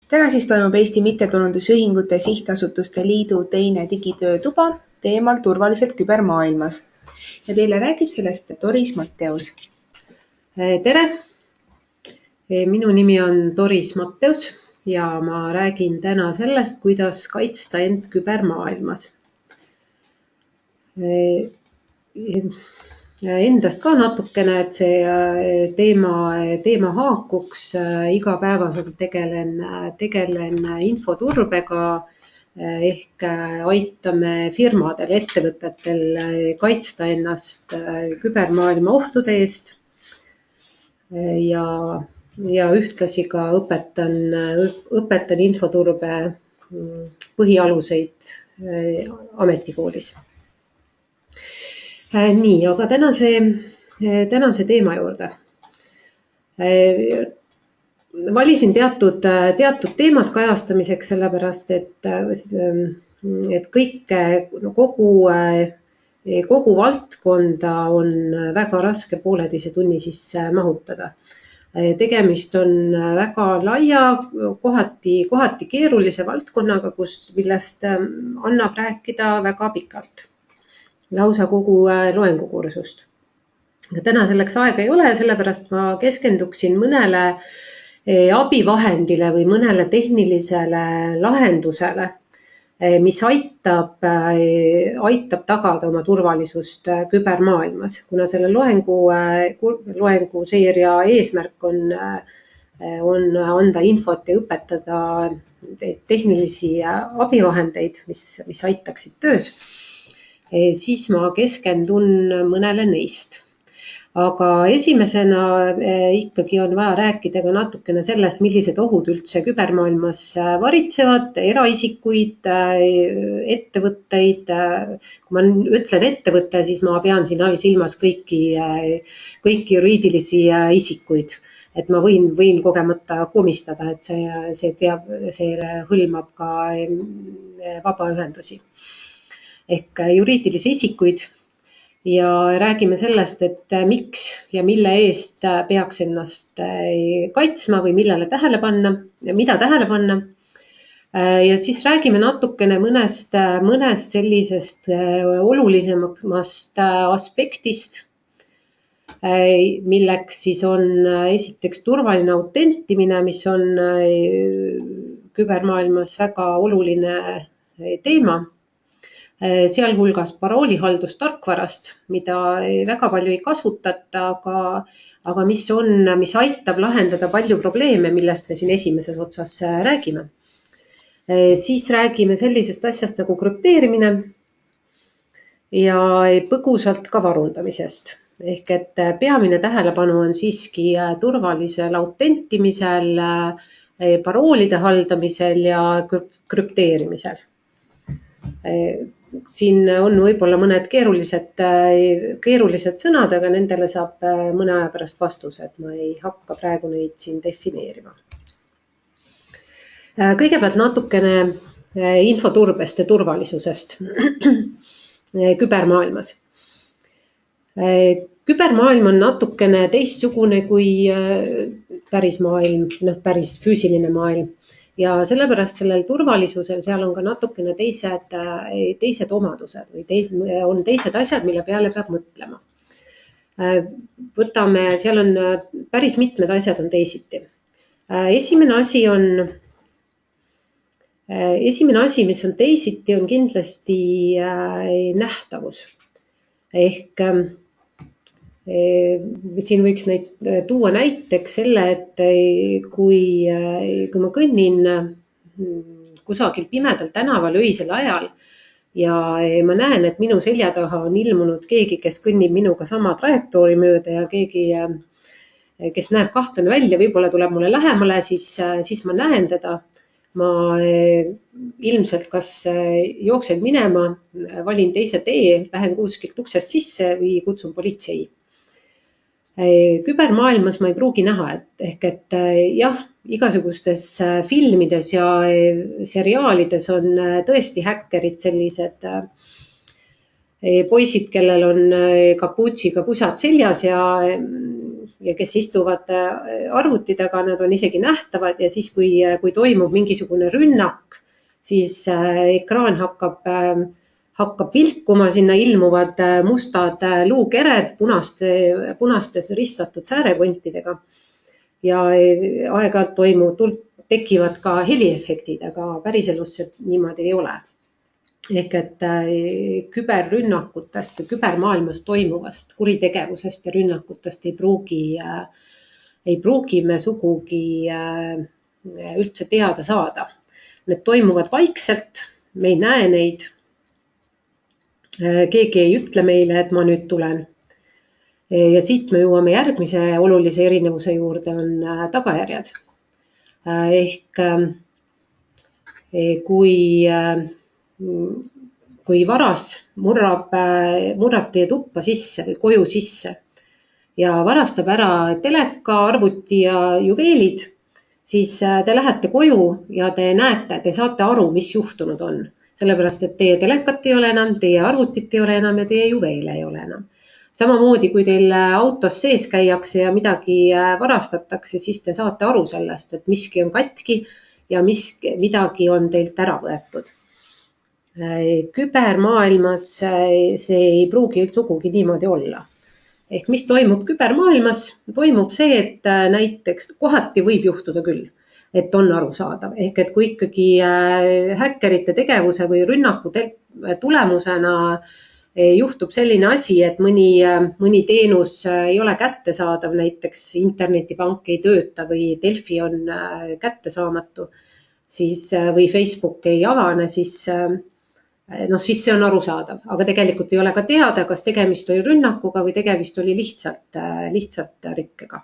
Täna siis toimub Eesti Mittetulundusühingute Sihtasutuste Liidu teine digitöötuba teemal turvaliselt kübermaailmas. Ja teile räägib sellest Doris Matteus. Tere! Minu nimi on Doris Matteus ja ma räägin täna sellest, kuidas kaitsta end kübermaailmas. Endast ka natukene, et see teema haakuks. Igapäevaselt tegelen infoturbega ehk aitame firmadel, ettevõtetel kaitsta ennast kübermaailma ohtude eest ja ühtlasi ka õpetan infoturbe põhialuseid ametikoolis. Nii, aga tänase teema juurde. Valisin teatud teemad kajastamiseks, sellepärast, et kogu valdkonda on väga raske pooleteise tunni sisse mahutada. Tegemist on väga laia, kohati keerulise valdkonnaga, millest annab rääkida väga pikalt. Lausa kogu loengukursust. Täna selleks aega ei ole, sellepärast ma keskenduksin mõnele abivahendile või mõnele tehnilisele lahendusele, mis aitab tagada oma turvalisust kübermaailmas. Kuna selle loenguseeria eesmärk on anda infot ja õpetada tehnilisi abivahendeid, mis aitaksid töös, siis ma keskendun mõnele neist. Aga esimesena ikkagi on vaja rääkida ka natukene sellest, millised ohud üldse kübermaailmas varitsevad, eraisikuid, ettevõtteid. Kui ma ütlen ettevõtte, siis ma pean siin all silmas kõiki juriidilisi isikuid. Et ma võin kogemata komistada, et see hõlmab ka vabaühendusi ehk juriidilisi isikuid ja räägime sellest, et miks ja mille eest peaks ennast kaitsma või millele tähele panna ja mida tähele panna. Ja siis räägime natukene mõnest sellisest olulisemast aspektist, milleks siis on esiteks turvaline autentimine, mis on kübermaailmas väga oluline teema. Sealhulgas paroolihaldus tarkvarast, mida väga palju ei kasutata, aga mis aitab lahendada palju probleeme, millest me siin esimeses otsas räägime. Siis räägime sellisest asjast nagu krüpteerimine ja põgusalt ka varundamisest. Ehk et peamine tähelepanu on siiski turvalisel autentimisel, paroolide haldamisel ja krüpteerimisel. Siin on võib-olla mõned keerulised sõnad, aga nendele saab mõne aja pärast vastused. Ma ei hakka praegu neid siin defineerima. Kõigepealt natukene infoturbest ja turvalisusest kübermaailmas. Kübermaailm on natukene teistsugune kui päris maailm, päris füüsiline maailm. Ja sellepärast sellel turvalisusel seal on ka natukene teised omadused või on teised asjad, mille peale peab mõtlema. Seal on päris mitmed asjad on teisiti. Esimene asi, mis on teisiti, on kindlasti nähtavus. Ehk siin võiks tuua näiteks selle, et kui ma kõnnin kusagil pimedal tänaval öisel ajal ja ma näen, et minu selja taha on ilmunud keegi, kes kõnnib minuga sama trajektoori mööda ja keegi, kes näeb kahtlane välja, võib-olla tuleb mulle lähemale, siis ma näen teda. Ma ilmselt kas jooksen minema, valin teise tee, lähen kuskilt uksest sisse või kutsun politsei. Kübermaailmas ma ei pruugi näha, et jah, igasugustes filmides ja seriaalides on tõesti häkkerid sellised poisid, kellel on kapuutsiga pusad seljas ja ja kes istuvad arvuti taga, nad on isegi nähtavad ja siis, kui toimub mingisugune rünnak, siis ekraan hakkab vilkuma, sinna ilmuvad mustad luukered punastes ristatud säärepontidega ja aeg-ajalt tekivad ka heliefektid, aga päriselus see niimoodi ei ole. Ehk et küberrünnakutest või kübermaailmas toimuvast kuritegevusest ja rünnakutest ei pruugi me sugugi üldse teada saada. Need toimuvad vaikselt, me ei näe neid. Keegi ei ütle meile, et ma nüüd tulen. Ja siit me jõuame järgmise olulise erinevuse juurde, on tagajärjed. Ehk kui varas murrab teie tuppa sisse või koju sisse ja varastab ära teleka, arvuti ja juveelid, siis te lähete koju ja te näete, te saate aru, mis juhtunud on. Sellepärast, et teie telekat ei ole enam, teie arvutit ei ole enam ja teie juveele ei ole enam. Samamoodi, kui teil autos sees käiakse ja midagi varastatakse, siis te saate aru sellest, et miski on katki ja midagi on teilt ära võetud. Kübermaailmas see ei pruugi sugugi niimoodi olla. Ehk mis toimub kübermaailmas? Toimub see, et näiteks kohati võib juhtuda küll, et on arusaadav. Ehk et kui ikkagi häkkerite tegevuse või rünnaku tulemusena juhtub selline asi, et mõni teenus ei ole kättesaadav, näiteks internetipank ei tööta või Delfi on kättesaamatu, või Facebook ei avane, siis see on arusaadav. Aga tegelikult ei ole ka teada, kas tegemist oli rünnakuga või tegemist oli lihtsalt rikkega.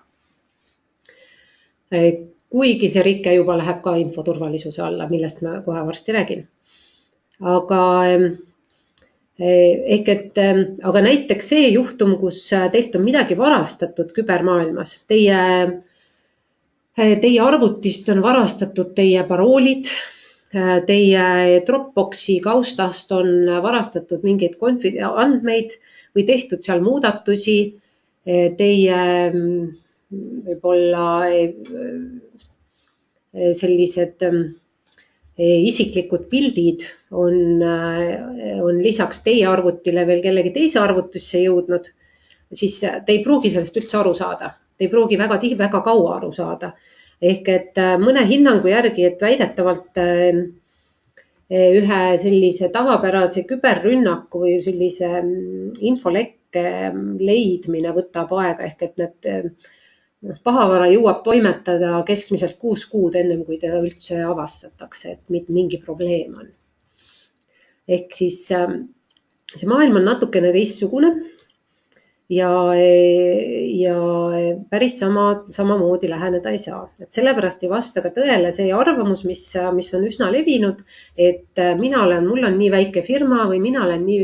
Kuigi see rike juba läheb ka infoturvalisuse alla, millest ma kohe varsti räägin. Aga näiteks see juhtum, kus teilt on midagi varastatud kübermaailmas, teie arvutist on varastatud teie paroolid, teie Dropboxi kaustast on varastatud mingeid andmeid või tehtud seal muudatusi, teie võib-olla sellised isiklikud pildid on lisaks teie arvutile veel kellegi teise arvutisse jõudnud, siis te ei pruugi sellest üldse aru saada. Te ei pruugi väga kaua aru saada. Ehk et mõne hinnangu järgi, et väidetavalt ühe sellise tavapärase küberrünnaku või sellise infolekke leidmine võtab aega, ehk et need pahavara jõuab toimetada keskmiselt 6 kuud ennem, kui ta üldse avastatakse, et mingi probleem on. Ehk siis see maailm on natukene teistsugune ja päris samamoodi läheneda ei saa. Et sellepärast ei vasta ka tõele see arvamus, mis on üsna levinud, et mul on nii väike firma või mina olen nii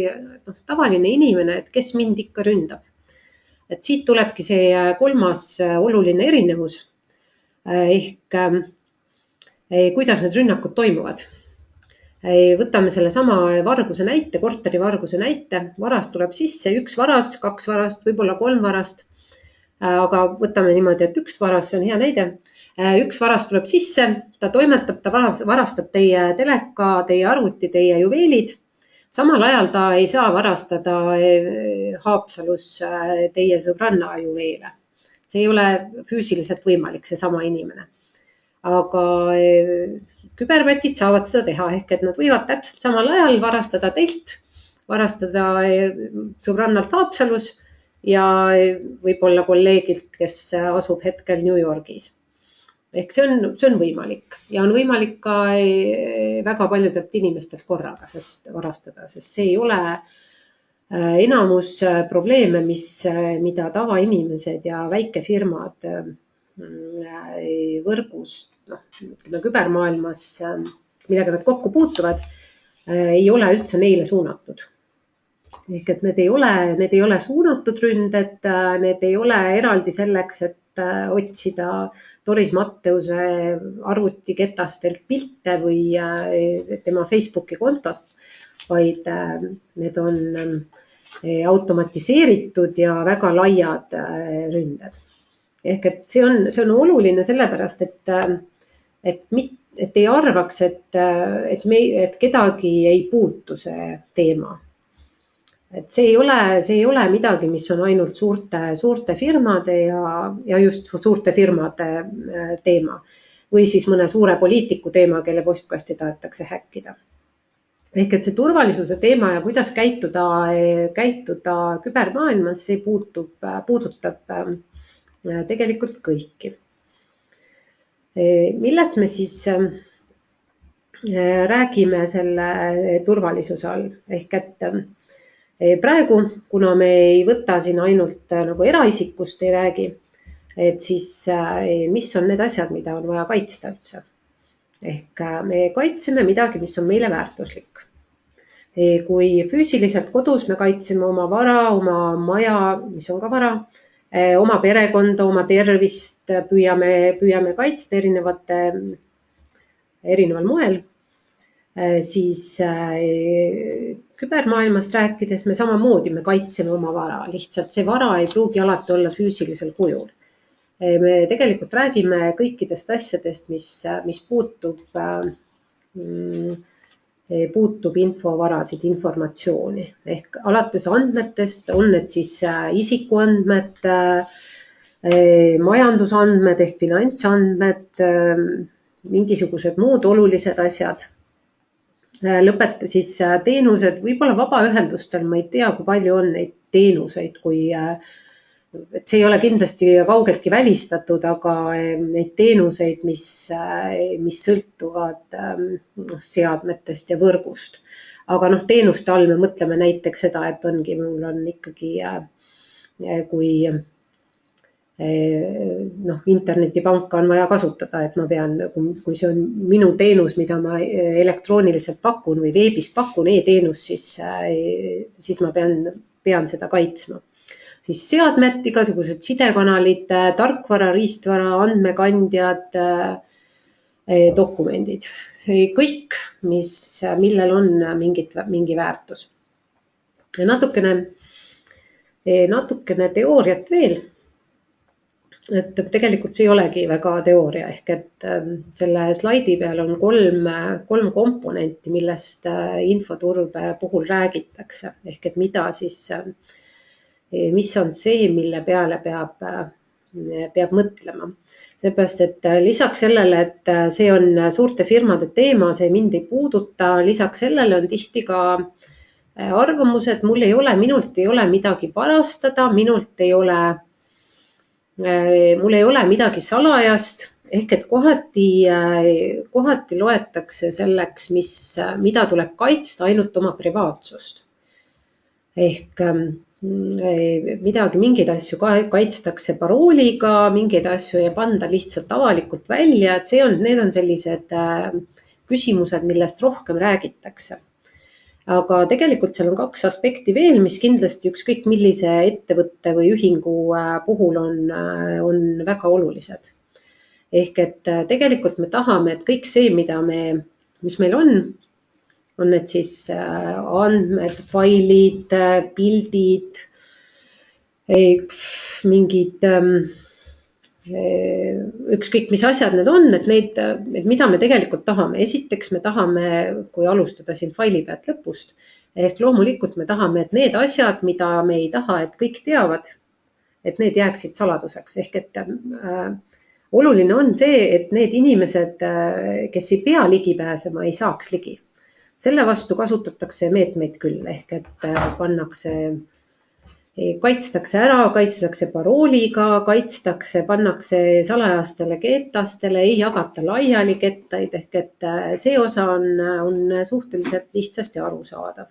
tavaline inimene, et kes mind ikka ründab. Et siit tulebki see kolmas oluline erinevus, ehk kuidas need rünnakud toimuvad. Võtame selle sama varguse näite, korterivarguse näite. Varas tuleb sisse, 1 varas, 2 varast, võib-olla 3 varast. Aga võtame niimoodi, et 1 varas, see on hea näide. 1 varas tuleb sisse, ta toimetab, ta varastab teie teleka, teie arvuti, teie juveelid. Samal ajal ta ei saa varastada Haapsalus teie sõbranna juveele. See ei ole füüsiliselt võimalik, see sama inimene. Aga küberpätid saavad seda teha, ehk et nad võivad täpselt samal ajal varastada teilt, varastada sõbrannalt Haapsalus ja võib-olla kolleegilt, kes asub hetkel New Yorgis. Ehk see on võimalik ja on võimalik ka väga paljudelt inimestelt korraga varastada, sest see ei ole enamus probleeme, mida tavainimesed ja väikefirmad võrgus, kübermaailmas, millega nad kokku puutuvad, ei ole üldse neile suunatud. Ehk et need ei ole suunatud ründed, need ei ole eraldi selleks, et otsida Doris Matteuse arvutiketastelt pilte või tema Facebooki kontot, vaid need on automatiseeritud ja väga laiad ründed. ehk et see on oluline sellepärast, et ei arvaks, et kedagi ei puutu see teema. Et see ei ole midagi, mis on ainult suurte firmade ja just suurte firmade teema või siis mõne suure poliitiku teema, kelle postkasti tahetakse häkkida. Ehk et see turvalisuse teema ja kuidas käituda kübermaailmas, see puudutab tegelikult kõiki. Millest me siis räägime selle turvalisuse all? Ehk et praegu, kuna me ei võta siin ainult nagu eraisikust ei räägi, et siis mis on need asjad, mida on vaja kaitsta üldse? Ehk me kaitseme midagi, mis on meile väärtuslik. Kui füüsiliselt kodus me kaitseme oma vara, oma maja, mis on ka vara, oma perekonda, oma tervist püüame kaitsta erineval moel, siis kübermaailmast rääkides me samamoodi me kaitseme oma vara, lihtsalt see vara ei pruugi alati olla füüsilisel kujul. Me tegelikult räägime kõikidest asjadest, mis puutub infovarasid, informatsiooni ehk alates andmetest, on need siis isikuandmed, majandusandmed ehk finantsandmed, mingisugused muud olulised asjad. Lõpeta siis teenused, võib-olla vabaühendustel, ma ei tea, kui palju on neid teenuseid, et see ei ole kindlasti kaugeltki välistatud, aga neid teenuseid, mis sõltuvad seadmetest ja võrgust. Aga teenuste all me mõtleme näiteks seda, et mul on ikkagi, kui internetipanka on vaja kasutada, et ma pean, kui see on minu teenus, mida ma elektrooniliselt pakun või veebis pakun, e-teenus, siis ma pean seda kaitsma. Siis seadmed, igasugused sidekanalid, tarkvara, riistvara, andmekandjad, dokumendid, kõik, millel on mingi väärtus. Natukene teooriat veel. Et tegelikult see ei olegi väga teooria, ehk et selle slaidi peal on kolm komponenti, millest infoturbe puhul räägitakse, ehk et mis on see, mille peale peab mõtlema. Seepärast, et lisaks sellele, et see on suurte firmade teema, see mind ei puuduta, lisaks sellele on tihti ka arvamus, et minult ei ole midagi varastada, mul ei ole midagi salajast, ehk et kohati loetakse selleks, mida tuleb kaitsta ainult oma privaatsust. Ehk mingeid asju kaitstakse parooliga, mingeid asju ei panda lihtsalt avalikult välja, et need on sellised küsimused, millest rohkem räägitakse. Aga tegelikult seal on kaks aspekti veel, mis kindlasti ükskõik millise ettevõtte või ühingu puhul on väga olulised. Ehk et tegelikult me tahame, et kõik see, mis meil on need siis andmed, failid, pildid, mingid ükskõik mis asjad need on, et mida me tegelikult tahame. Esiteks me tahame, kui alustada siin faili pealt lõpust, ehk loomulikult me tahame, et need asjad, mida me ei taha, et kõik teavad, et need jääksid saladuseks. Ehk et oluline on see, et need inimesed, kes ei pea ligi pääsema, ei saaks ligi. Selle vastu kasutatakse meetmeid küll, ehk et kaitstakse parooliga, pannakse salajastele kettastele, ei jagata laiali kettaid, ehk et see osa on suhteliselt lihtsasti arusaadav.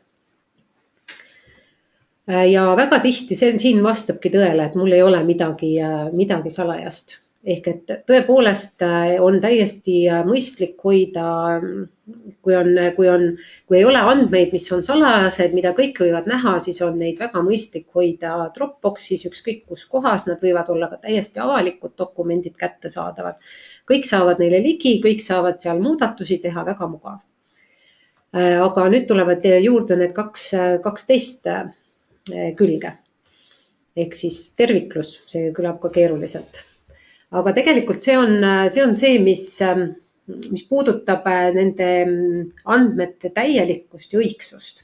Ja väga tihti siin vastabki tõele, et mul ei ole midagi salajast. Ehk et tõepoolest on täiesti mõistlik hoida, kui ei ole andmeid, mis on salajased, mida kõik võivad näha, siis on neid väga mõistlik hoida Dropboxis, ükskõik kus kohas, nad võivad olla ka täiesti avalikud dokumendid kättesaadavad. Kõik saavad neile ligi, kõik saavad seal muudatusi teha, väga mugav. Aga nüüd tulevad juurde need 12 külge. Ehk siis terviklus, see kõlab ka keeruliselt. aga tegelikult see on see, mis puudutab nende andmete täielikkust ja õigsust.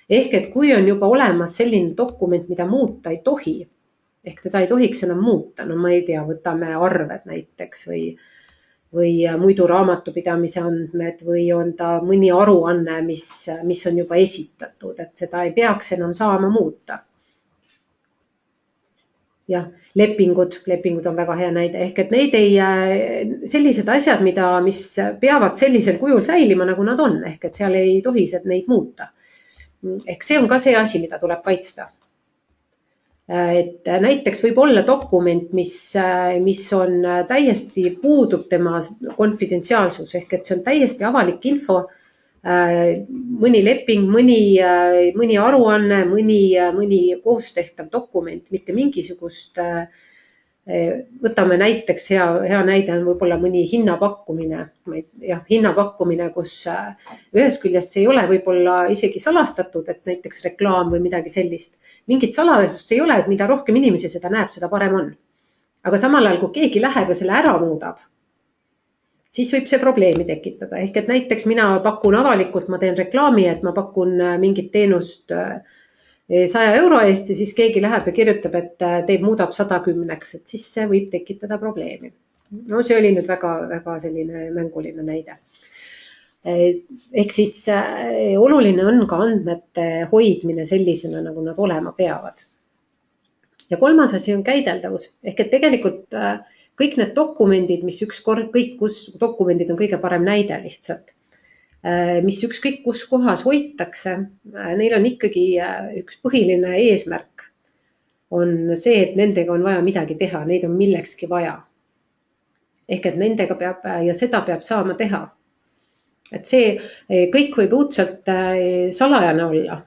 Ehk et kui on juba olemas selline dokument, mida muuta ei tohi, ehk teda ei tohiks enam muuta, no ma ei tea, võtame arved näiteks või muidu raamatupidamise andmed või on ta mõni aruanne, mis on juba esitatud, et seda ei peaks enam saama muuta. Jah, lepingud on väga hea näide, ehk et neid sellised asjad, mis peavad sellisel kujul säilima, nagu nad on, ehk et seal ei tohi neid muuta. Ehk see on ka see asi, mida tuleb kaitsta. Et näiteks võib olla dokument, mis on täiesti puudub tema konfidentsiaalsus, ehk et see on täiesti avalik info, mõni leping, mõni aruanne, mõni koos tehtav dokument, mitte mingisugust, võtame näiteks hea näide on võib-olla mõni hinnapakkumine, kus ühest küljest see ei ole võib-olla isegi salastatud, et näiteks reklaam või midagi sellist. Mingit salajasust ei ole, et mida rohkem inimesi seda näeb, seda parem on. Aga samal ajal, kui keegi läheb ja selle ära muudab, siis võib see probleemi tekitada. Ehk et näiteks mina pakun avalikult, ma teen reklaami, et ma pakun mingit teenust 100 euro eest ja siis keegi läheb ja kirjutab, et muudab 110-ks, et siis see võib tekitada probleemi. No see oli nüüd väga selline mänguline näide. Ehk siis oluline on ka andmete hoidmine sellisena, nagu nad olema peavad. Ja kolmas asi on käideldavus. Ehk et tegelikult kõik need dokumendid, kõik dokumendid on kõige parem näide lihtsalt, mis ükskõik kus kohas hoitakse, neil on ikkagi üks põhiline eesmärk on see, et nendega on vaja midagi teha, neid on millekski vaja. Ehk et nendega ja seda peab saama teha. Et see kõik võib õudselt salajane olla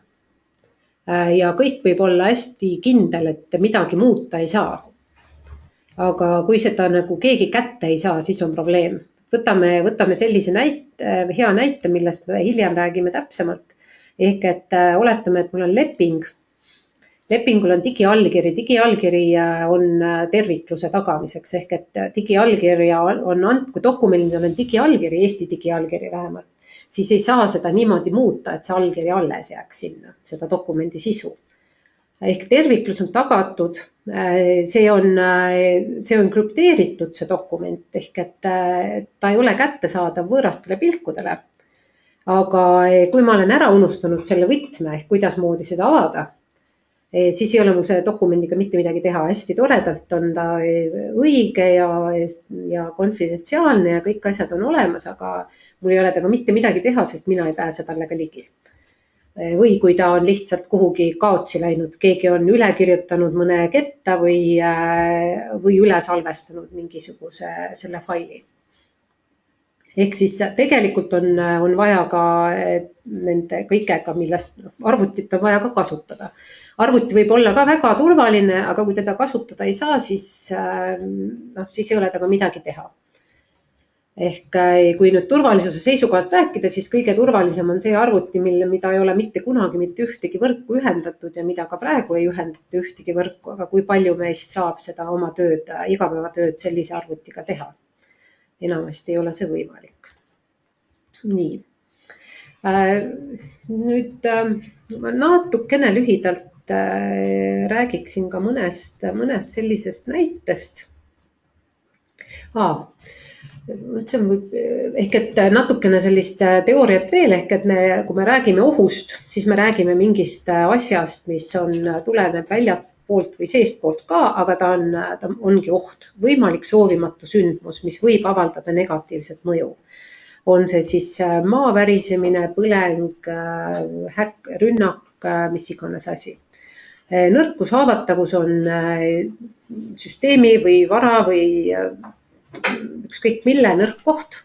ja kõik võib olla hästi kindel, et midagi muuta ei saa. Aga kui seda nagu keegi kätte ei saa, siis on probleem. Võtame sellise hea näite, millest me hiljem räägime täpsemalt. Ehk et oletame, et mul on leping. Lepingul on digiallkiri. Digiallkiri on tervikluse tagamiseks. Ehk et digiallkirja kui dokumendil on digiallkiri, Eesti digiallkiri vähemalt, siis ei saa seda niimoodi muuta, et see allkiri alles jääks sinna, seda dokumendi sisu. Ehk terviklus on tagatud, see on krüpteeritud see dokument, ehk et ta ei ole kättesaadav võõrastele pilkudele. Aga kui ma olen ära unustanud selle võtme, ehk kuidas moodi seda avada, siis ei ole mul selle dokumendiga mitte midagi teha. Hästi toredalt on ta õige ja konfidentsiaalne ja kõik asjad on olemas, aga mul ei ole temaga mitte midagi teha, sest mina ei pääse talle ka ligi. Või kui ta on lihtsalt kuhugi kaotsi läinud, keegi on üle kirjutanud mõne ketta või üle salvestanud mingisuguse selle faili. Ehk siis tegelikult on vaja ka nende kõigega, millest arvutit on vaja ka kasutada. Arvuti võib olla ka väga turvaline, aga kui teda kasutada ei saa, siis ei ole taga midagi teha. Ehk kui nüüd turvalisuse seisukohalt rääkida, siis kõige turvalisem on see arvuti, mida ei ole mitte kunagi mitte ühtegi võrku ühendatud ja mida ka praegu ei ühendata ühtegi võrku, aga kui palju meist saab seda oma igapäevatööd sellise arvutiga teha. Enamasti ei ole see võimalik. Nii. Nüüd natukene lühidalt räägiksin ka mõnest sellisest näitest. Ehk et natukene sellist teooriat veel, ehk et kui me räägime ohust, siis me räägime mingist asjast, mis tuleneb väljapoolt või seestpoolt ka, aga ta ongi oht, võimalik soovimatu sündmus, mis võib avaldada negatiivset mõju. On see siis maa värisemine, põleng, rünnak, mis iganes asi. Nõrkus, haavatavus on süsteemi või vara või ükskõik mille nõrk koht.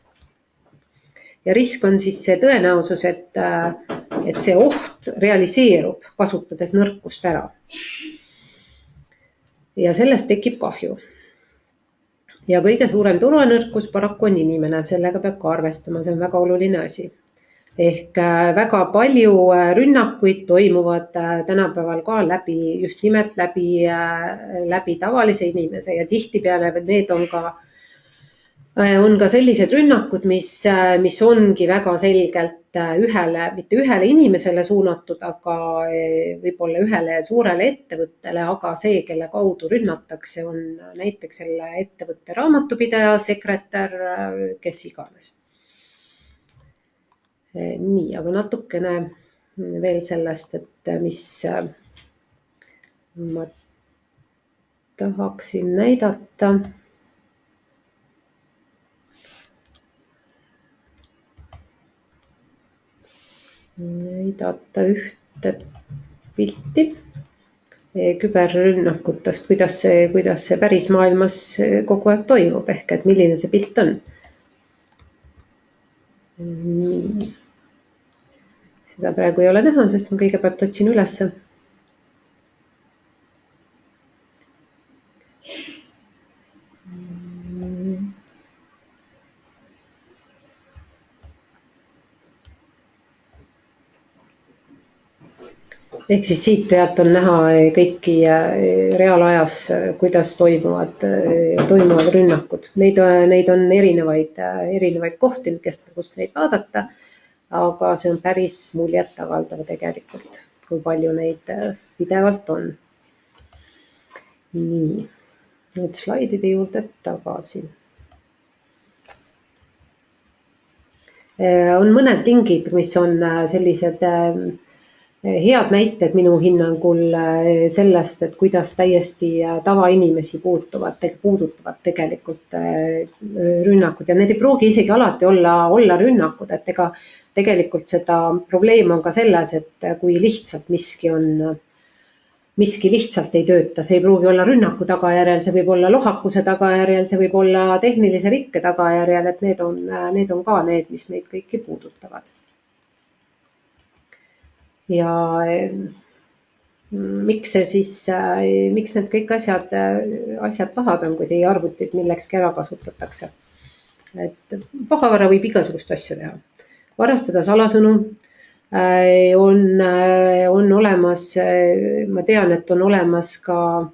Ja risk on siis see tõenäosus, et see oht realiseerub, kasutades nõrkust ära. Ja sellest tekib kahju. Ja kõige suurem turvanõrkus paraku on inimene, sellega peab ka arvestama, see on väga oluline asi. Ehk väga palju rünnakuid toimuvad tänapäeval ka just nimelt läbi tavalise inimese ja tihtipeale need on ka sellised rünnakud, mis ongi väga selgelt mitte ühele inimesele suunatud, aga võib-olla ühele suurele ettevõttele, aga see, kelle kaudu rünnatakse, on näiteks selle ettevõtte raamatupidaja, sekretär, kes iganes. Nii, aga natukene veel sellest, et mis ma tahaksin näidata. Näidata ühte pilti küberrünnakutest, kuidas see päris maailmas kogu aeg toimub, ehk et milline see pilt on. Nii. Seda praegu ei ole näha, sest ma kõigepealt otsin ülesse. Ehk siis siit pealt on näha kõiki reaalajas, kuidas toimuvad rünnakud. Neid on erinevaid kohti, kust neid vaadata, aga see on päris muljetavaldav tegelikult, kui palju neid pidevalt on. Nii, nüüd slaidide juurde tagasi. On mõned lingid, mis on sellised head näited minu hinnangul sellest, et kuidas täiesti tavainimesi puudutavad tegelikult rünnakud ja need ei pruugi isegi alati olla rünnakud, et ega tegelikult seda probleem on ka selles, et kui lihtsalt miski lihtsalt ei tööta, see ei pruugi olla rünnaku tagajärjel, see võib olla lohakuse tagajärjel, see võib olla tehnilise rikke tagajärjel, et need on ka need, mis meid kõiki puudutavad. Ja miks need kõik asjad pahad on, kui teie arvutid millekski ära kasutatakse? Et pahavara võib igasugust asja teha. Varastada salasõnu on olemas, ma tean, et on olemas ka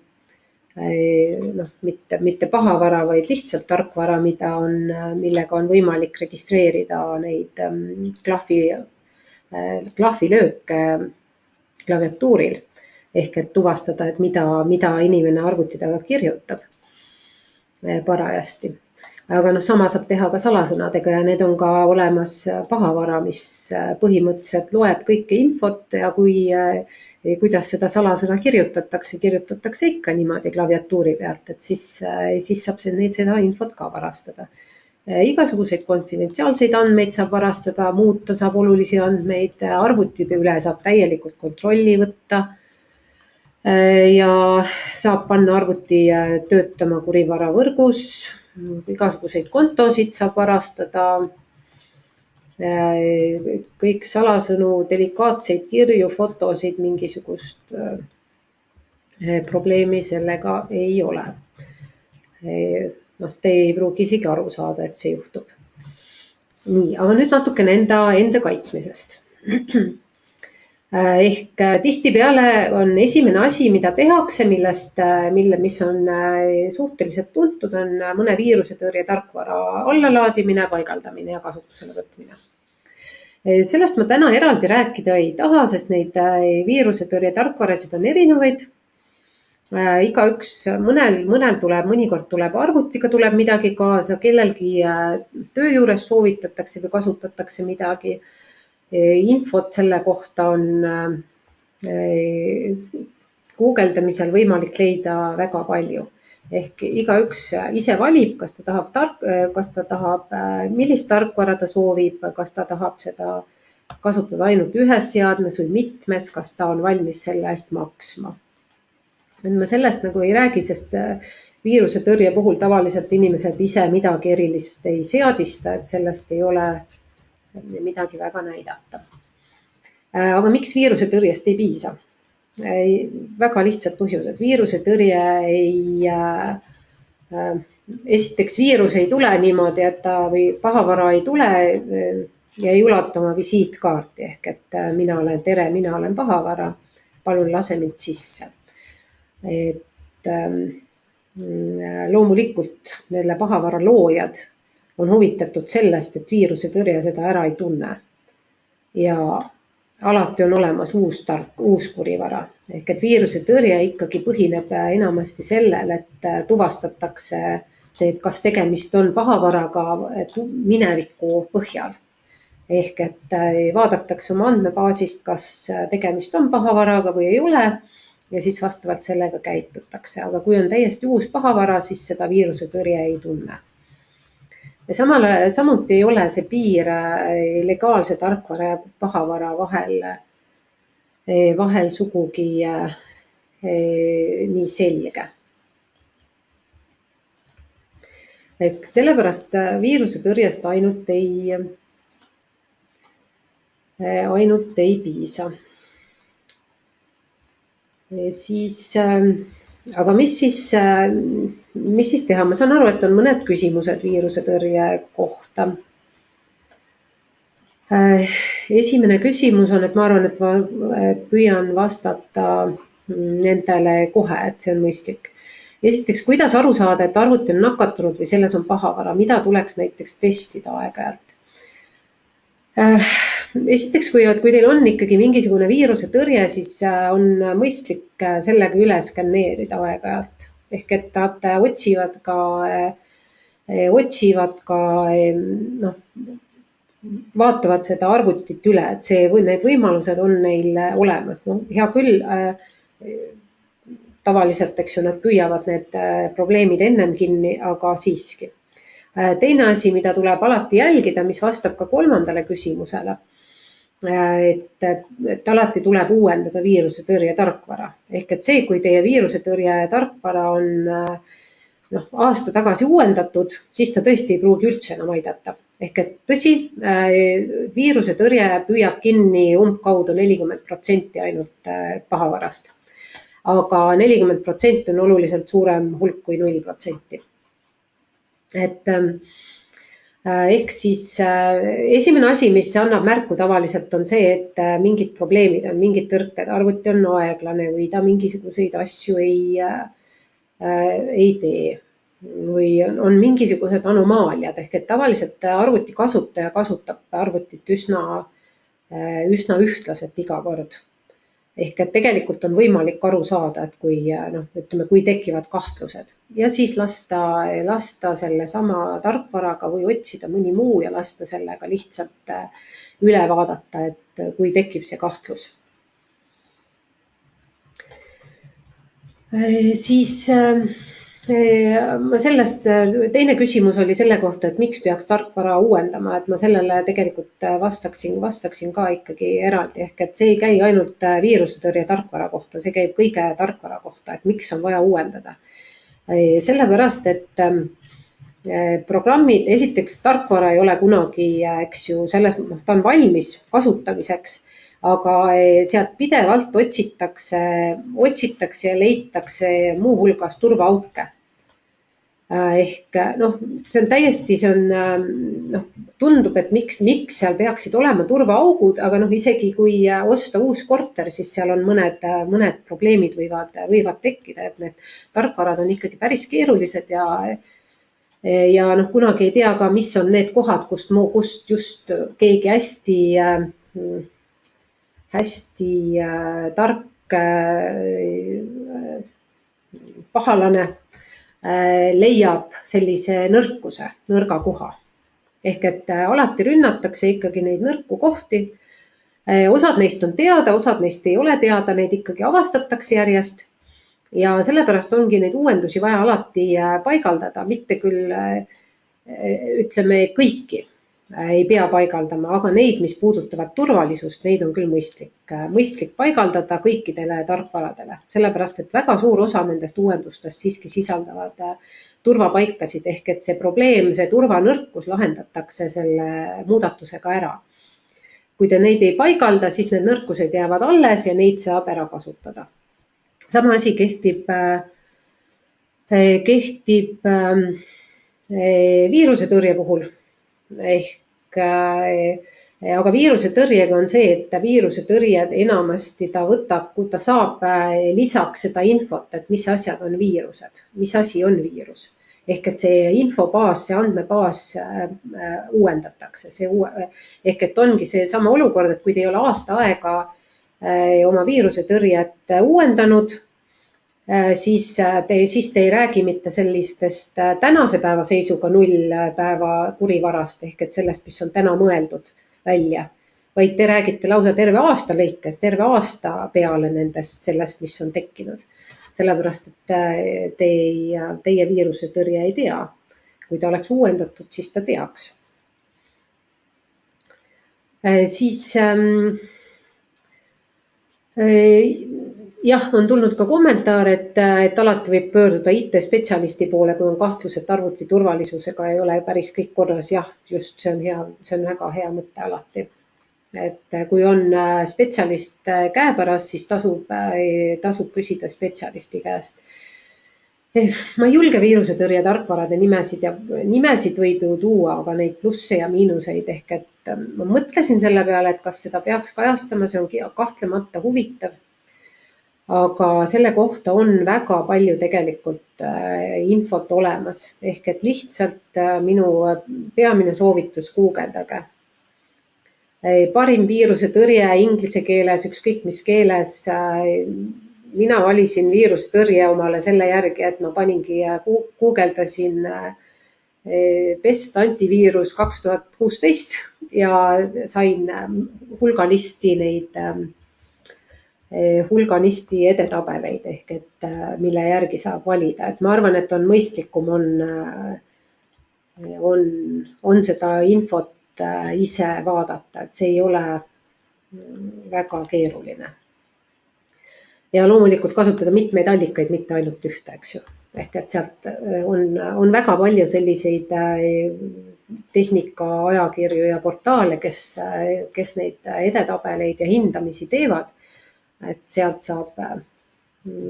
mitte pahavara, vaid lihtsalt tarkvara, millega on võimalik registreerida neid klahvilööke klaviatuuril ehk et tuvastada, et mida inimene arvuti taga kirjutab parajasti. Aga sama saab teha ka salasõnadega ja need on ka olemas pahavara, mis põhimõtteliselt loeb kõike infot ja kuidas seda salasõna kirjutatakse ikka niimoodi klaviatuuri pealt, et siis saab seda infot ka varastada. Igasuguseid konfidentsiaalseid andmeid saab varastada, muuta saab olulisi andmeid, arvuti üle saab täielikult kontrolli võtta ja saab panna arvuti töötama kurivaravõrgus, igasuguseid kontosid saab varastada, kõik salasõnu, delikaatseid kirju, fotosid, mingisugust probleemi sellega ei ole. Te ei pruugi isegi aru saada, et see juhtub. Nii, aga nüüd natukene enda kaitsmisest. Ehk tihtipeale on esimene asi, mida tehakse, mis on suhteliselt tuntud, on mõne viirusetõrje tarkvara allalaadimine, paigaldamine ja kasutusele võtmine. Sellest ma täna eraldi rääkida ei taha, sest neid viirusetõrje tarkvarasid on erinevaid. Igaüks, mõnikord tuleb arvutiga midagi kaasa, kellelgi töö juures soovitatakse või kasutatakse midagi. Infot selle kohta on guugeldamisel võimalik leida väga palju. Ehk igaüks ise valib, kas ta tahab, millist tarkvara ta soovib, kas ta tahab seda kasutada ainult ühes seadmes või mitmes, kas ta on valmis selle eest maksma. Ma sellest nagu ei räägi, sest viirusetõrje puhul tavaliselt inimesed ise midagi erilist ei seadista, et sellest ei ole midagi väga näidata. Aga miks viirusetõrjest ei piisa? Väga lihtsad põhjused. Viirusetõrje esiteks viirus ei tule niimoodi, või pahavara ei tule ja ei ulata oma visiitkaarti ehk et mina olen tere, mina olen pahavara, palun lase mind sisse. Et loomulikult neile pahavara loojad on huvitatud sellest, et viiruse tõrje seda ära ei tunne. Ja alati on olemas uus kurivara. Ehk et viiruse tõrje ikkagi põhineb enamasti sellel, et tuvastatakse see, et kas tegemist on pahavaraga mineviku põhjal. Ehk et vaadatakse oma andmebaasist, kas tegemist on pahavaraga või ei ole ja siis vastavalt sellega käitutakse. Aga kui on täiesti uus pahavara, siis seda viiruse tõrje ei tunne. Ja samuti ei ole see piir legaalse tarkvara ja pahavara vahel sugugi nii selge. Sellepärast viiruse tõrjest ainult ei piisa. Aga mis siis teha? Ma saan aru, et on mõned küsimused viiruse tõrje kohta. Esimene küsimus on, et ma arvan, et ma püüan vastata nendele kohe, et see on mõistlik. Esiteks, kuidas aru saada, et arvuti on nakatunud või selles on pahavara? Mida tuleks näiteks testida aeg-ajalt? Esiteks, kui teil on ikkagi mingisugune viiruse tõrje, siis on mõistlik sellega üle skanneerida aeg-ajalt. Ehk et nad otsivad ka vaatavad seda arvutit üle, et need võimalused on neil olemas. No, hea küll, tavaliselt, eks ju, nad püüavad need probleemid ennem kinni, aga siiski. Teine asi, mida tuleb alati jälgida, mis vastab ka kolmandale küsimusele, et alati tuleb uuendada viiruse tõrje tarkvara. Ehk et see, kui teie viiruse tõrje tarkvara on aasta tagasi uuendatud, siis ta tõesti ei pruugi üldse enam aidata. Ehk et tõsi, viiruse tõrje püüab kinni umbkaudu 40% ainult pahavarast. Aga 40% on oluliselt suurem hulk kui 0%. Ehk siis esimene asi, mis annab märku tavaliselt on see, et mingid probleemid on, mingid tõrked, arvuti on aeglane või ta mingisuguseid asju ei tee või on mingisugused anomaaliad. Ehk et tavaliselt arvuti kasutaja kasutab arvutit üsna ühtlaselt iga kord. Ehk et tegelikult on võimalik aru saada, et kui tekivad kahtlused ja siis lasta selle sama tarkvaraga või otsida mõni muu ja lasta sellega lihtsalt üle vaadata, et kui tekib see kahtlus. Siis teine küsimus oli selle kohta, et miks peaks tarkvara uuendama, et ma sellele tegelikult vastaksin ka ikkagi eraldi, ehk et see ei käi ainult viiruse tõrje tarkvara kohta, see käib kõige tarkvara kohta, et miks on vaja uuendada. Sellepärast, et programmid, esiteks tarkvara ei ole kunagi, eks ju, ta on valmis kasutamiseks, aga sealt pidevalt otsitakse ja leitakse muu hulgas turvaauke. Ehk see on täiesti, tundub, et miks seal peaksid olema turvaaugud, aga isegi kui osta uus korter, siis seal on mõned probleemid võivad tekkida, et need tarkvarad on ikkagi päris keerulised ja kunagi ei tea ka, mis on need kohad, kust just keegi hästi tark pahalane leiab sellise nõrga koha. Ehk et alati rünnatakse ikkagi neid nõrku kohti. Osad neist on teada, osad neist ei ole teada, neid ikkagi avastatakse järjest. Ja sellepärast ongi neid uuendusi vaja alati paigaldada, mitte küll ütleme kõiki ei pea paigaldama, aga neid, mis puudutavad turvalisust, neid on küll mõistlik paigaldada kõikidele tarkvaradele. Sellepärast, et väga suur osa nendest uuendustest siiski sisaldavad turvapaikasid, ehk et see probleem, see turvanõrkus lahendatakse selle muudatusega ära. Kui te neid ei paigalda, siis need nõrkused jäävad alles ja neid saab ära kasutada. Sama asi kehtib viiruse tõrje puhul. Ehk Aga viirusetõrjega on see, et viirusetõrjed enamasti ta võtab, kui ta saab lisaks seda infot, et mis asjad on viirused, mis asi on viirus. Ehk et see infobaas, see andmebaas uuendatakse. Ehk et ongi see sama olukord, et kui te ei ole aasta aega oma viirusetõrjet uuendanud, siis te ei räägi mitte sellistest tänase päeva seisuga 0 päeva kurivarast ehk et sellest, mis on täna mõeldud välja, vaid te räägite lausa terve aasta lõikes, terve aasta peale sellest, mis on tekkinud. Sellepärast, et teie viirusetõrje ei tea. Kui ta oleks uuendatud, siis ta teaks. Siis jah, on tulnud ka kommentaar, et alati võib pöörduda IT-spetsialisti poole, kui on kahtlus, et arvuti turvalisusega ei ole päris kõik korras. Jah, just see on väga hea mõte alati. Et kui on spetsialist käepärast, siis tasub küsida spetsialisti käest. Ma ei julge viirusetõrje tarkvarade nimesid võib ju tuua, aga neid plusse ja miinuseid ehk et ma mõtlesin selle peale, et kas seda peaks kajastama, see on kahtlemata huvitav. Aga selle kohta on väga palju tegelikult infot olemas ehk et lihtsalt minu peamine soovitus guugeldage. Parim viirusetõrje inglise keeles, ükskõik mis keeles. Mina valisin viirusetõrje omale selle järgi, et ma paningi guugeldasin Best antiviirus 2016 ja sain hulganisti edetabeleid ehk et mille järgi saab valida. Et ma arvan, et on mõistlikum on seda infot ise vaadata, et see ei ole väga keeruline. Ja loomulikult kasutada mitmeid allikaid, mitte ainult ühte, eks ju. Ehk et sealt on väga palju selliseid tehnika ajakirju ja portaale, kes neid edetabeleid ja hindamisi teevad. Et sealt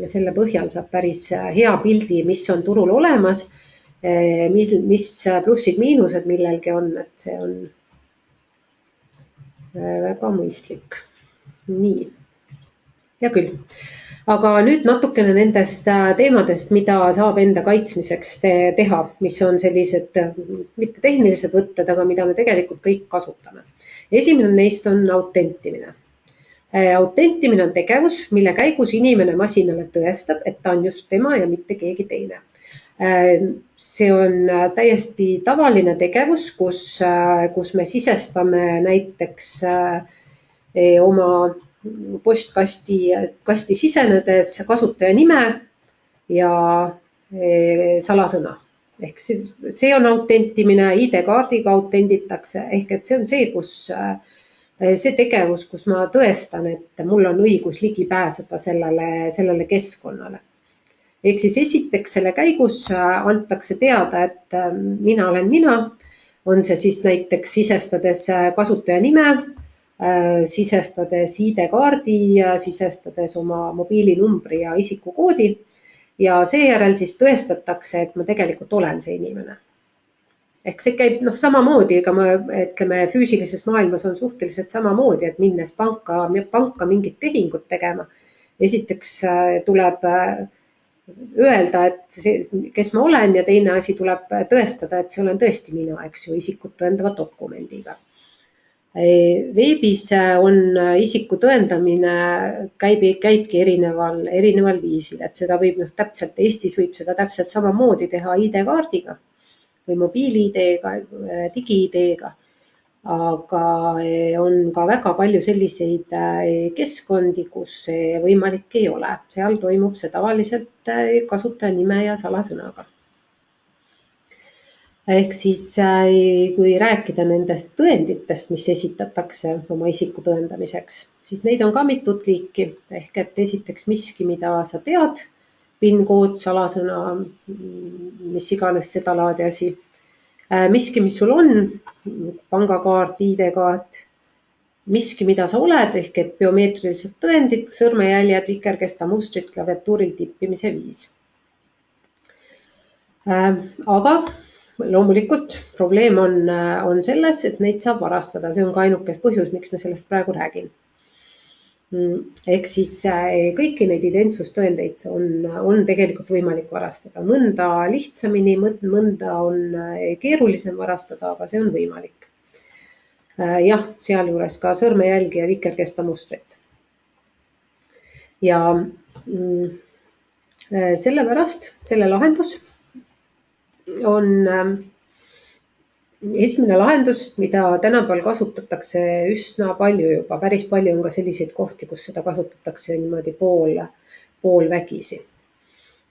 selle põhjal saab päris hea pildi, mis on turul olemas, mis plussid, miinused millelgi on, et see on väga mõistlik. Nii. Ja küll. Aga nüüd natukene nendest teemadest, mida saab enda kaitsmiseks teha, mis on sellised mitte tehnilised võtted, aga mida me tegelikult kõik kasutame. Esimene neist on autentimine. Autentimine on tegevus, mille käigus inimene masinale tõestab, et ta on just tema ja mitte keegi teine. See on täiesti tavaline tegevus, kus me sisestame näiteks oma postkasti sisenedes kasutaja nime ja salasõna. Ehk see on autentimine, ID-kaardiga autenditakse, ehk et see on see tegevus, kus ma tõestan, et mul on õigus ligi pääseda sellele keskkonnale. Ehk siis esiteks selle käigus antakse teada, et mina olen mina, on see siis näiteks sisestades kasutaja nime, sisestades ID-kaardi, sisestades oma mobiilinumbri ja isikukoodi ja seejärel siis tõestatakse, et ma tegelikult olen see inimene. Ehk see käib samamoodi, ega ütleme füüsilises maailmas on suhteliselt samamoodi, et minnes panka mingit tehingut tegema. Esiteks tuleb öelda, et kes ma olen ja teine asi tuleb tõestada, et see olen tõesti mina, eks ju, isikut tõendava dokumendiga. Veebis on isiku tõendamine käibki erineval viisil, et seda võib täpselt, Eestis võib seda täpselt samamoodi teha ID-kaardiga või mobiil-ID-ga, digi-ID-ga, aga on ka väga palju selliseid keskkondi, kus see võimalik ei ole. Seal toimub see tavaliselt kasutaja nime ja salasõnaga. Ehk siis kui rääkida nendest tõenditest, mis esitatakse oma isiku tõendamiseks, siis neid on ka mitut liiki. Ehk et esiteks miski, mida sa tead, PIN-kood, salasõna, mis iganes seda laadi asi. Miski, mis sul on, pangakaart, ID-kaart, miski, mida sa oled, ehk et biomeetrilised tõendid, sõrmejäljed, vikerkesta mustrid, klaviatuuril tippimise viis. Aga loomulikult probleem on selles, et neid saab varastada. See on ka ainukes põhjus, miks me sellest praegu räägin. Ehk siis kõiki neid identsustõendeid on tegelikult võimalik varastada. Mõnda lihtsamini, mõnda on keerulisem varastada, aga see on võimalik. Jah, sealjuures ka sõrmejälgi ja vikerkesta mustrit. Ja sellepärast selle lahendus on esimene lahendus, mida tänapäeval kasutatakse üsna palju juba. Päris palju on ka selliseid kohti, kus seda kasutatakse niimoodi poolvägisi.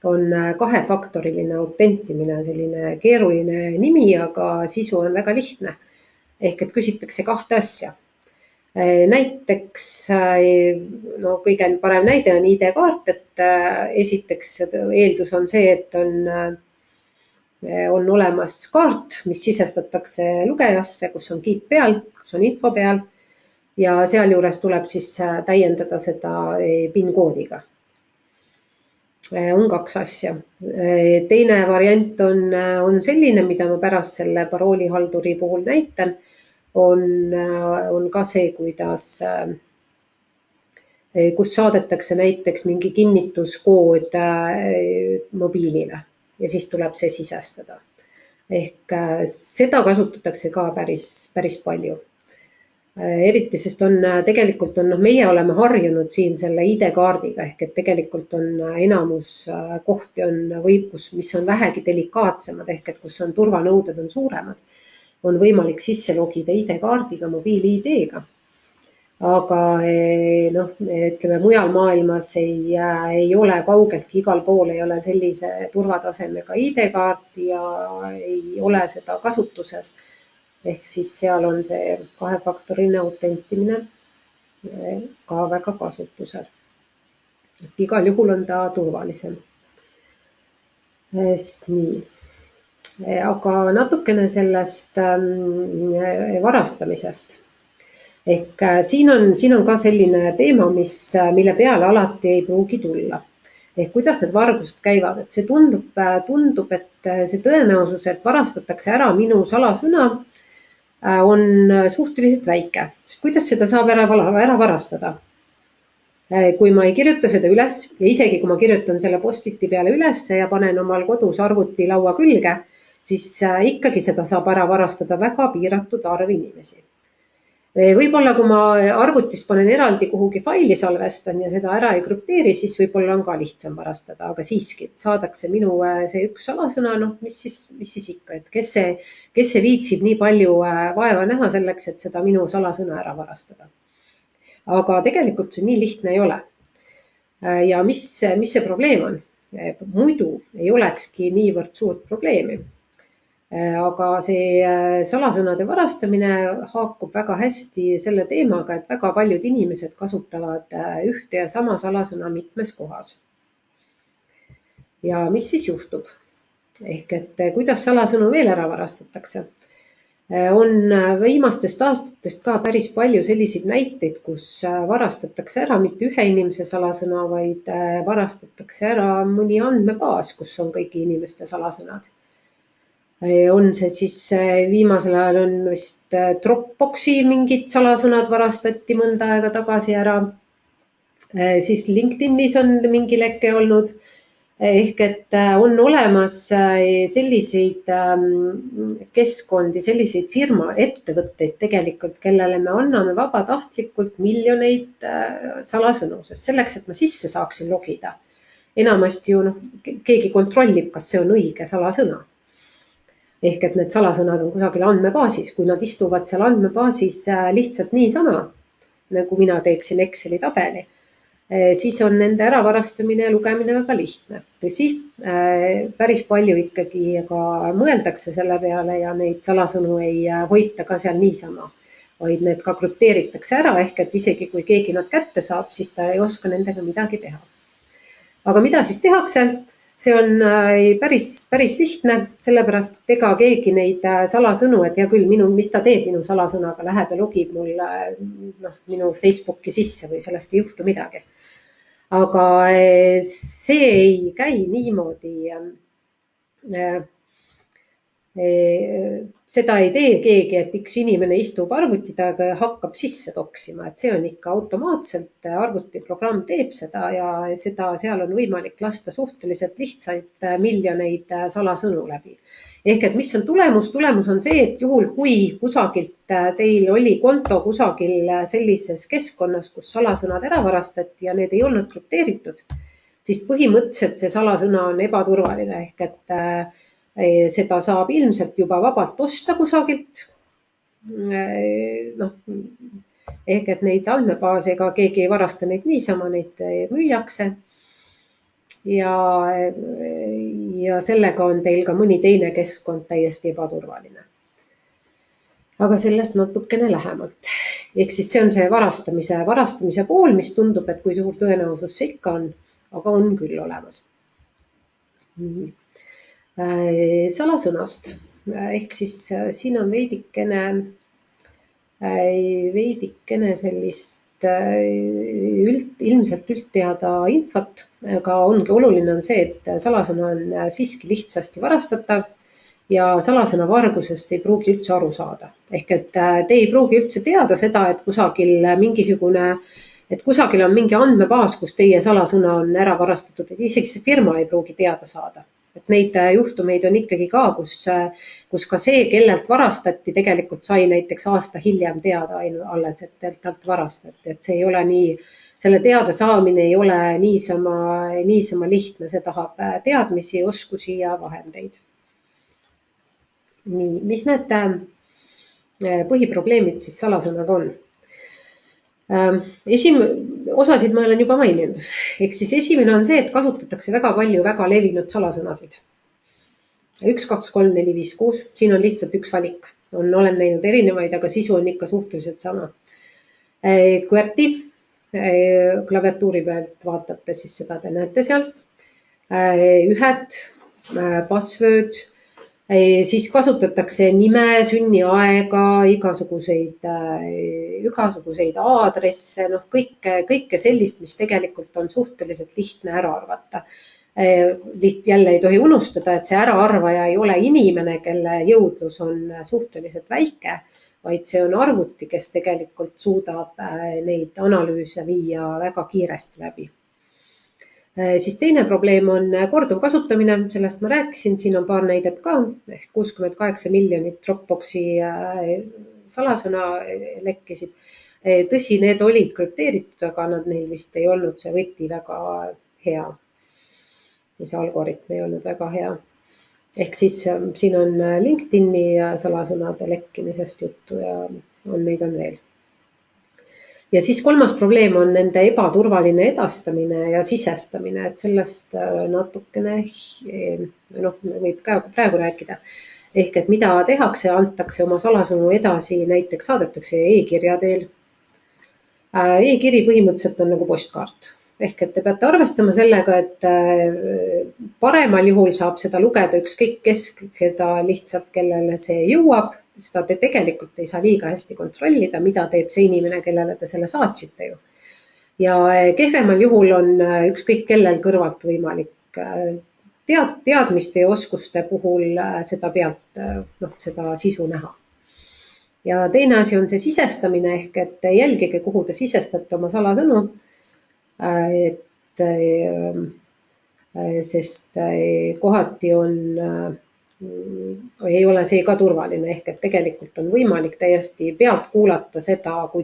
On kahefaktoriline autentimine, selline keeruline nimi, aga sisu on väga lihtne. Ehk et küsitakse kahte asja. Näiteks, kõige parem näide on ID-kaart, et esiteks eeldus on see, et on olemas kaart, mis sisestatakse lugejasse, kus on kiip peal, kus on info peal ja sealjuures tuleb siis täiendada seda PIN-koodiga. On kaks asja. Teine variant on selline, mida ma pärast selle paroolihalduri puhul näitan, on ka see, kus saadetakse näiteks mingi kinnituskood mobiilile. Ja siis tuleb see sisestada. Ehk seda kasutatakse ka päris palju. Eriti, sest tegelikult meie oleme harjunud siin selle ID-kaardiga, ehk et tegelikult on enamus kohti mis on vähegi delikaatsemad, ehk et kus on turvanõuded on suuremad, on võimalik sisse logida ID-kaardiga, mobiil-ID-ga. Aga ütleme, mujal maailmas ei ole kaugeltki, igal pool ei ole sellise turvatasemega ID-kaarti ja ei ole seda kasutuses. Ehk siis seal on see kahefaktoriline autentimine ka väga kasutusel. Igal juhul on ta turvalisem. Nii. Aga natukene sellest varastamisest. Ehk siin on ka selline teema, mille peale alati ei pruugi tulla. Ehk kuidas need vargused käivad, et see tundub, et see tõenäosus, et varastatakse ära minu salasõna, on suhteliselt väike. Sest kuidas seda saab ära varastada? Kui ma ei kirjuta seda üles ja isegi kui ma kirjutan selle postiti peale üles ja panen omal kodus arvuti laua külge, siis ikkagi seda saab ära varastada väga piiratud arv inimesi. Võib-olla kui ma arvutist panen eraldi kuhugi faili salvestan ja seda ära ei krüpteeri, siis võib-olla on ka lihtsam varastada, aga siiski saadakse minu see üks salasõna, mis siis ikka, et kes see viitsib nii palju vaeva näha selleks, et seda minu salasõna ära varastada. Aga tegelikult see nii lihtne ei ole. Ja mis see probleem on? Muidu ei olekski niivõrd suurt probleemi. Aga see salasõnade varastamine haakub väga hästi selle teemaga, et väga paljud inimesed kasutavad ühte ja sama salasõna mitmes kohas. Ja mis siis juhtub? Ehk et kuidas salasõnu veel ära varastatakse? On viimastest aastatest ka päris palju selliseid näiteid, kus varastatakse ära mitte ühe inimese salasõna, vaid varastatakse ära mõni andmebaas, kus on kõigi inimeste salasõnad. On see siis viimasel ajal on vist Dropboxi mingid salasõnad varastati mõnda aega tagasi ära. Siis LinkedInis on mingi leke olnud. Ehk et on olemas selliseid keskkondi, selliseid ettevõtteid tegelikult, kellele me anname vabatahtlikult miljoneid salasõnu, sest selleks, et ma sisse saaksin logida. Enamasti ju keegi kontrollib, kas see on õige salasõna. Ehk et need salasõnad on kusagil andmebaasis, kui nad istuvad seal andmebaasis lihtsalt niisama, nagu mina teeksin Exceli tabeli, siis on nende äravarastamine ja lugemine väga lihtne. Tõsi, päris palju ikkagi ka mõeldakse selle peale ja neid salasõnu ei hoita ka seal niisama, vaid need ka krüpteeritakse ära, ehk et isegi kui keegi nad kätte saab, siis ta ei oska nendega midagi teha. Aga mida siis tehakse? See on päris lihtne, sellepärast, et ega keegi neid salasõnu, et hea küll, mis ta teeb minu salasõnaga, läheb ja logib mul minu Facebooki sisse või sellest ei juhtu midagi. Aga see ei käi niimoodi Seda ei tee keegi, et üks inimene istub arvuti taga ja hakkab sisse toksima, et see on ikka automaatselt, arvutiprogramm teeb seda ja seda seal on võimalik lasta suhteliselt lihtsaid miljoneid salasõnu läbi. Ehk et mis on tulemus? Tulemus on see, et juhul kui kusagilt teil oli konto kusagil sellises keskkonnas, kus salasõnad ära varastati ja need ei olnud krüpteeritud, siis põhimõtteliselt see salasõna on ebaturvaline ehk et seda saab ilmselt juba vabalt osta kusagilt. Ehk et neid andmebaase ega keegi ei varasta neid niisama, neid müüakse. Ja sellega on teil ka mõni teine keskkond täiesti ebaturvaline. Aga sellest natukene lähemalt. Ehk siis see on see varastamise pool, mis tundub, et kui suur tõenäosus see ikka on, aga on küll olemas. Salasõnast ehk siis siin on veidikene sellist ilmselt üldteada infot, aga ongi oluline on see, et salasõna on siiski lihtsasti varastatav ja salasõna vargusest ei pruugi üldse aru saada. Ehk et te ei pruugi üldse teada seda, et kusagil on mingi andmebaas, kus teie salasõna on ära varastatud, et isegi see firma ei pruugi teada saada. Et neid juhtumeid on ikkagi ka, kus ka see, kellelt varastati, tegelikult sai näiteks aasta hiljem teada alles, et talt varastati. Et see ei ole nii, selle teada saamine ei ole niisama lihtne, see tahab teadmisi, oskusi ja vahendeid. Nii, mis need põhiprobleemid siis salasõnaga on? Osasid ma olen juba maininud. Ehk siis esimene on see, et kasutatakse väga palju väga levinud salasõnasid. 1, 2, 3, 4, 5, 6. Siin on lihtsalt üks valik. Olen näinud erinevaid, aga sisu on ikka suhteliselt sama. QWERTY klaviatuuri pealt vaatate, siis seda te näete seal. Ühed, password, siis kasutatakse nime, sünniaega, igasuguseid aadresse, kõike sellist, mis tegelikult on suhteliselt lihtne ära arvata. Jälle ei tohi unustada, et see äraarvaja ei ole inimene, kelle jõudlus on suhteliselt väike, vaid see on arvuti, kes tegelikult suudab neid analüüse viia väga kiiresti läbi. Siis teine probleem on korduv kasutamine, sellest ma rääkisin, siin on paar näidet ka, 68 miljonit Dropboxi salasõna lekkisid. Tõsi, need olid krüpteeritud, aga neil vist ei olnud see võti väga hea. See algoritm ei olnud väga hea. Ehk siis siin on LinkedIni salasõnade lekkimisest juttu ja neid on veel. Ja siis kolmas probleem on nende ebaturvaline edastamine ja sisestamine, et sellest natukene võib praegu rääkida. Ehk et mida tehakse, antakse oma salasõnu edasi, näiteks saadetakse e-kirja teel. E-kiri põhimõtteliselt on nagu postkaart. Ehk et te peate arvestama sellega, et paremal juhul saab seda lugeda ükskõik keda lihtsalt, kellele see jõuab. Seda te tegelikult ei saa liiga hästi kontrollida, mida teeb see inimene, kellele te selle saatsite ju. Ja kehvemal juhul on ükskõik kellel kõrvalt võimalik teadmiste ja oskuste puhul seda sisu näha. Ja teine asi on see sisestamine ehk et jälgige, kuhu te sisestate oma salasõnu, sest kohati ei ole see ka turvaline ehk et tegelikult on võimalik täiesti pealt kuulata seda, või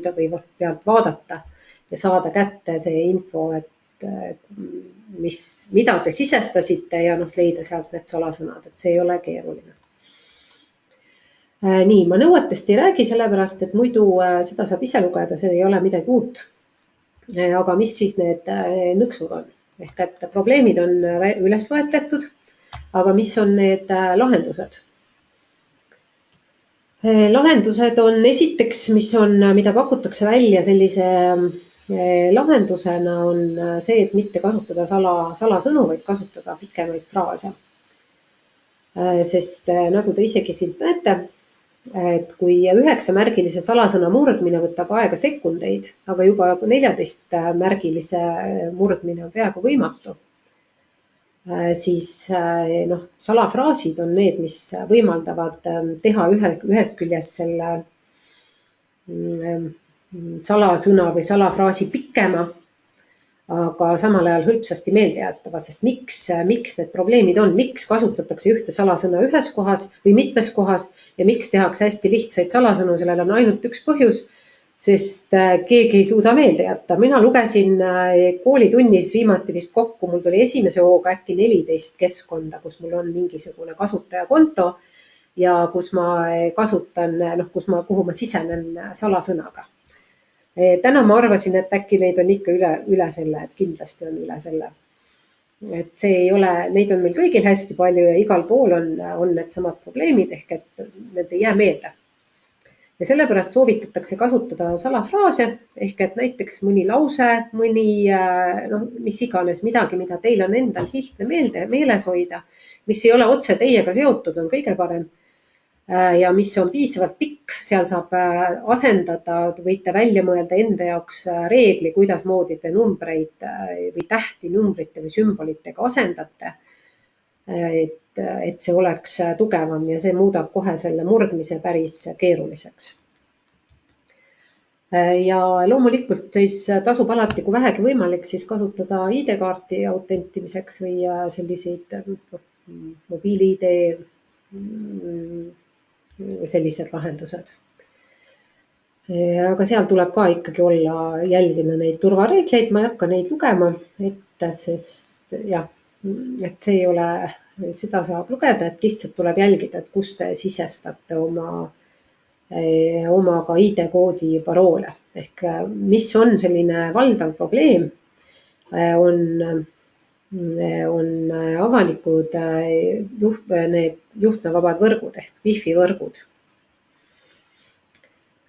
pealt vaadata ja saada kätte see info, et mida te sisestasite ja leida sealt need salasõnad, et see ei ole keeruline. Nii, ma nõuetest ei räägi sellepärast, et muidu seda saab ise lugeda, see ei ole midagi uut. Aga mis siis need nõksud on? Ehk et probleemid on üles loetletud, aga mis on need lahendused? Lahendused on esiteks, mida pakutakse välja sellise lahendusena on see, et mitte kasutada salasõnu, vaid kasutada pikemaid fraase. Sest nagu te isegi siit näete, et kui 9-märgilise salasõna murdmine võtab aega sekundeid, aga juba 14-märgilise murdmine on peaaegu võimatu, siis salafraasid on need, mis võimaldavad teha ühest küljest selle salasõna või salafraasi pikema, aga samal ajal hõlpsasti meeldejäetava, sest miks need probleemid on, miks kasutatakse ühte salasõna ühes kohas või mitmes kohas ja miks tehakse hästi lihtsaid salasõnu, sellel on ainult üks põhjus, sest keegi ei suuda meelde jätta. Mina lugesin koolitunnis viimati vist kokku, mul tuli esimese hooga äkki 14 keskkonda, kus mul on mingisugune kasutajakonto ja kus ma kasutan, kuhu ma sisenen salasõnaga. Täna ma arvasin, et äkki neid on ikka üle selle, et kindlasti on üle selle. Et see ei ole, neid on meil kõigil hästi palju ja igal pool on need samad probleemid, ehk et need ei jää meelde. Ja sellepärast soovitatakse kasutada salafraase, ehk et näiteks mõni lause, mis iganes midagi, mida teil on endal lihtne meeles hoida, mis ei ole otse teiega seotud, on kõige parem. Ja mis on piisavalt pikk, seal saab asendada, võite välja mõelda enda jaoks reegli, kuidas moodi te numbreid või tähti numbrite või sümbolitega asendate, et see oleks tugevam ja see muudab kohe selle murdmise päris keeruliseks. Ja loomulikult tasub alati, kui vähegi võimalik, siis kasutada ID-kaarti autentimiseks või selliseid mobiil-ID sellised lahendused. Aga seal tuleb ka ikkagi olla jälgida neid turvareegleid, ma ei hakka neid lugema, sest jah, et see ei ole, seda saab lugeda, et lihtsalt tuleb jälgida, et kus te sisestate oma ka ID-koodi paroole. Ehk mis on selline valdav probleem, on avalikud juhtmevabad võrgud ehk Wi-Fi võrgud.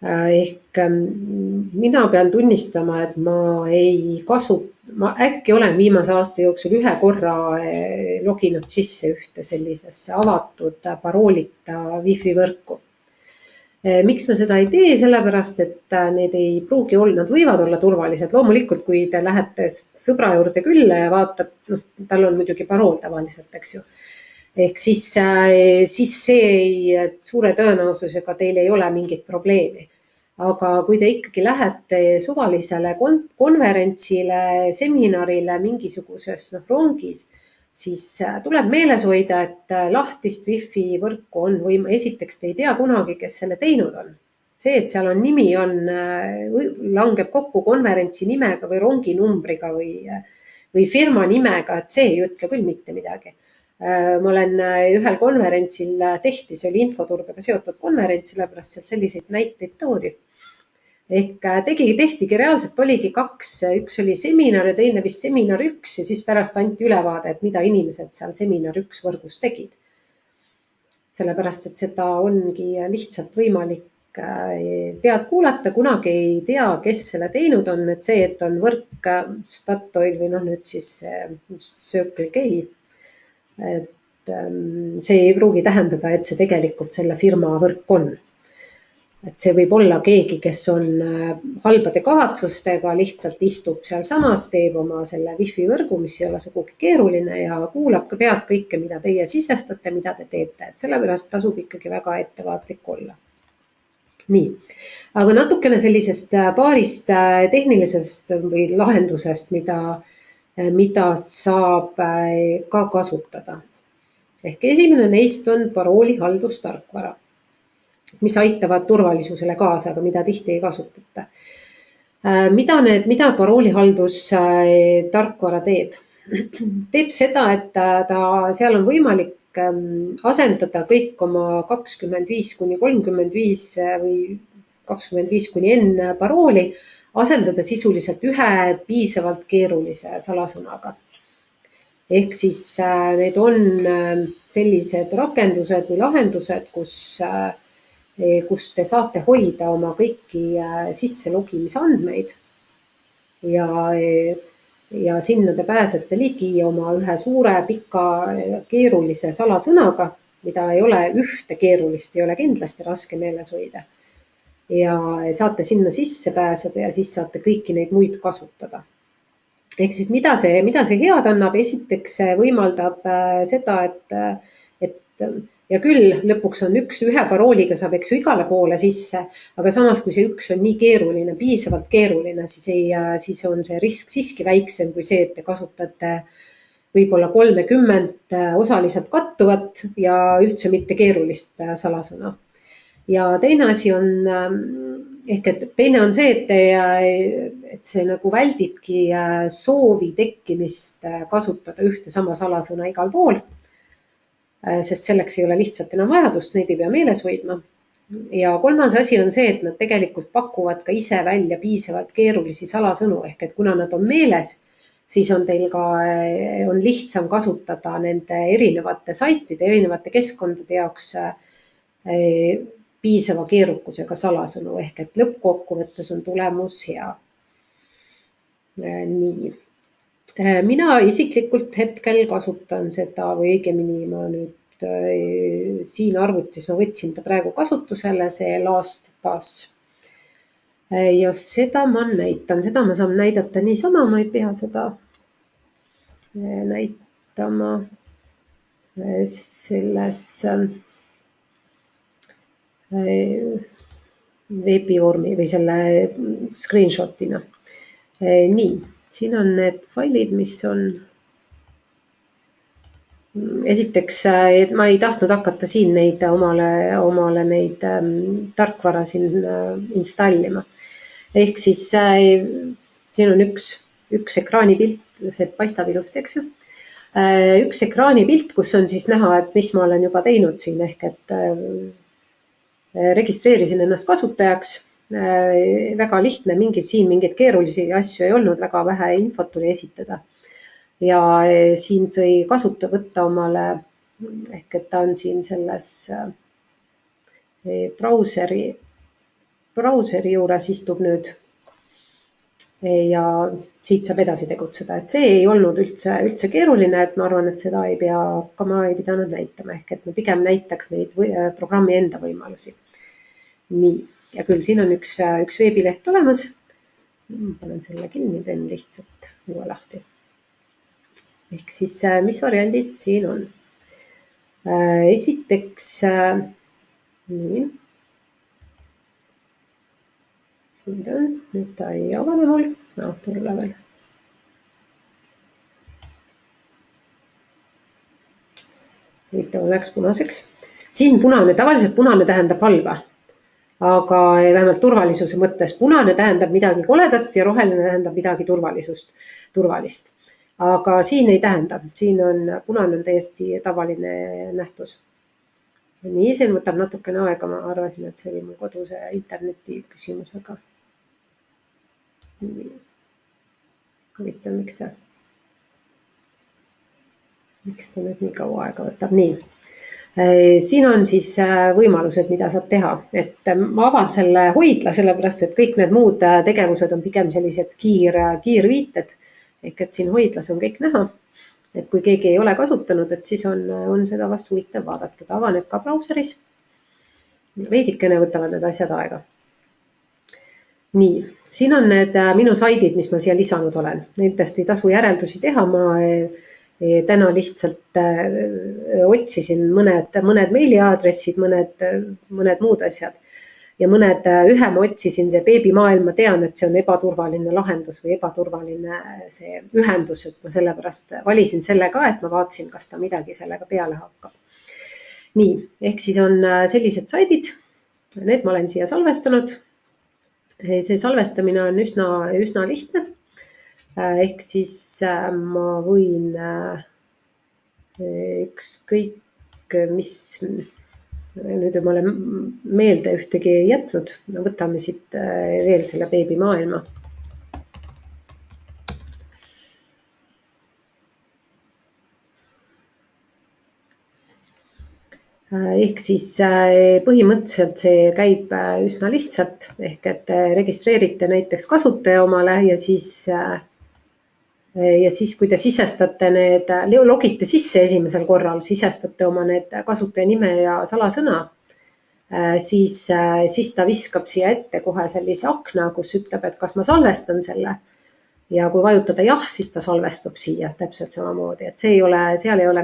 Ehk mina pean tunnistama, et ma äkki olen viimase aasta jooksul ühe korra loginud sisse ühte sellisesse avatud paroolita Wi-Fi võrku. Miks me seda ei tee? Sellepärast, et need ei pruugi olla, nad võivad olla turvalised. Loomulikult, kui te lähete sõbra juurde külla ja vaatab, tal on muidugi parool tavaliselt, eks ju. Ehk siis see suure tõenäosusega teil ei ole mingit probleemi. Aga kui te ikkagi lähete suvalisele konverentsile, seminarile mingisuguses rongis, siis tuleb meeles hoida, et lahtist Wi-Fi võrku on esiteks te ei tea kunagi, kes selle teinud on. See, et seal on nimi, langeb kokku konverentsi nimega või rongi numbriga või firma nimega, et see ei ütle küll mitte midagi. Ma olen ühel konverentsil tehti, see oli infoturbega seotud konverents, sellepärast seal selliseid näiteid toodi. Ehk tehtigi reaalselt oligi kaks, üks oli seminar ja teine vist seminar 1 ja siis pärast anti ülevaade, et mida inimesed seal seminar 1 võrgus tegid. Sellepärast, et seda ongi lihtsalt võimalik pead kuulata, kunagi ei tea, kes selle teinud on, et see, et on võrk Statoil või nüüd siis Circle K, et see ei pruugi tähendada, et see tegelikult selle firma võrk on. Et see võib olla keegi, kes on halbade kavatsustega, lihtsalt istub seal samas, teeb oma selle Wi-Fi võrgu, mis ei ole sugugi keeruline ja kuulab ka pealt kõike, mida teie sisestate, mida te teete. Et sellepärast tasub ikkagi väga ettevaatlik olla. Nii, aga natukene sellisest paarist tehnilisest või lahendusest, mida saab ka kasutada. Ehk esimene neist on paroolihaldustarkvara, mis aitavad turvalisusele kaasa, aga mida tihti ei kasutata. Mida paroolihaldus tarkvara teeb? Teeb seda, et seal on võimalik asendada kõik oma 25 kuni 35 või 25 kuni N parooli, asendada sisuliselt ühe piisavalt keerulise salasõnaga. Ehk siis need on sellised rakendused või lahendused, kus te saate hoida oma kõiki sisselogimise andmeid ja sinna te pääsete ligi oma ühe suure, pika, keerulise salasõnaga, mida ei ole ühte keerulist, ei ole kindlasti raske meeles hoida. Ja saate sinna sisse pääseda ja siis saate kõiki neid muid kasutada. Ehk siis mida see head annab, esiteks see võimaldab seda, et ja küll lõpuks on ühe parooliga saab, eks ju, igale poole sisse, aga samas, kui see üks on nii keeruline, piisavalt keeruline, siis on see risk siiski väiksem kui see, et te kasutate võib-olla 30 osaliselt kattuvat ja üldse mitte keerulist salasõna. Ja teine asi on, ehk et teine on see, et see nagu väldibki soovi tekkimist kasutada ühte sama salasõna igal pool, sest selleks ei ole lihtsalt enam vajadust, neid ei pea meeles hoidma. Ja kolmas asi on see, et nad tegelikult pakuvad ka ise välja piisavalt keerulisi salasõnu, ehk et kuna nad on meeles, siis on teil ka on lihtsam kasutada nende erinevate saitide, erinevate keskkondade jaoks piisava keerukusega salasõnu, ehk et lõppkokkuvõttes on tulemus hea. Nii. Mina isiklikult hetkel kasutan seda või õigemini ma nüüd siin arvutis ma võtsin ta praegu kasutusele, see LastPass. Ja seda ma näitan, seda ma saan näidata niisama, ma ei pea seda näitama selles veebivormi või selle screenshotina. Nii, siin on need failid, mis on. Esiteks, ma ei tahtnud hakata siin neid omale neid tarkvara siin installima. Ehk siis siin on üks ekraanipilt, see paistab ilusti, eks ju. Üks ekraanipilt, kus on siis näha, et mis ma olen juba teinud siin, ehk et registreerisin ennast kasutajaks. Väga lihtne, siin mingeid keerulisi asju ei olnud, väga vähe infot tuli esitada. Ja siin sai võtta omale, ehk et ta on siin selles brauseri juures istub nüüd ja siit saab edasi tegutseda. Et see ei olnud üldse keeruline, et ma arvan, et seda ei pidanud näitama, ehk et me pigem näitaks neid programmi enda võimalusi. Nii, ja küll siin on üks veebileht olemas. Panen selle kinni, teen lihtsalt uue lahti. Ehk siis, mis variandid siin on? Esiteks, nii. Siin ta on, nüüd ta ei avane mul. Ta ei ole veel. Nüüd ta läks punaseks. Siin tavaliselt punane tähendab halba. Aga vähemalt turvalisuse mõttes punane tähendab midagi koledat ja roheline tähendab midagi turvalist. Aga siin ei tähenda, siin on punane on täiesti tavaline nähtus. Nii, see võtab natukene aega, ma arvasin, et see oli mu koduse interneti küsimusega. Huvitav, miks ta nüüd nii kaua aega võtab. Nii. Siin on siis võimalused, mida saab teha, et ma avan selle hoidla, sellepärast, et kõik need muud tegevused on pigem sellised kiirviited, ehk et siin hoidlas on kõik näha, et kui keegi ei ole kasutanud, et siis on seda vast huvitav vaadata, ta avaneb ka brauseris, veidikene võtavad need asjad aega. Nii, siin on need minu saidid, mis ma siia lisanud olen, nendest ei tasu järeldusi teha, ma täna lihtsalt otsisin mõned meiliaadressid, mõned muud asjad ja ühe ma otsisin see beebimaailm, ma tean, et see on ebaturvaline lahendus või ebaturvaline see ühendus, et ma sellepärast valisin selle ka, et ma vaatasin, kas ta midagi sellega peale hakkab. Nii, ehk siis on sellised saidid, need ma olen siia salvestanud. See salvestamine on üsna lihtne. Ehk siis ma võin ükskõik, mis nüüd ma olen meelde ühtegi jätnud, võtame siit veel selle beebimaailma. Ehk siis põhimõtteliselt see käib üsna lihtsalt, ehk et registreerite näiteks kasutaja omale ja siis, kui te sisestate logite sisse esimesel korral, sisestate oma need kasutaja nime ja salasõna, siis ta viskab siia ette kohe sellise akna, kus ütleb, et kas ma salvestan selle ja kui vajutada jah, siis ta salvestub siia täpselt samamoodi, et seal ei ole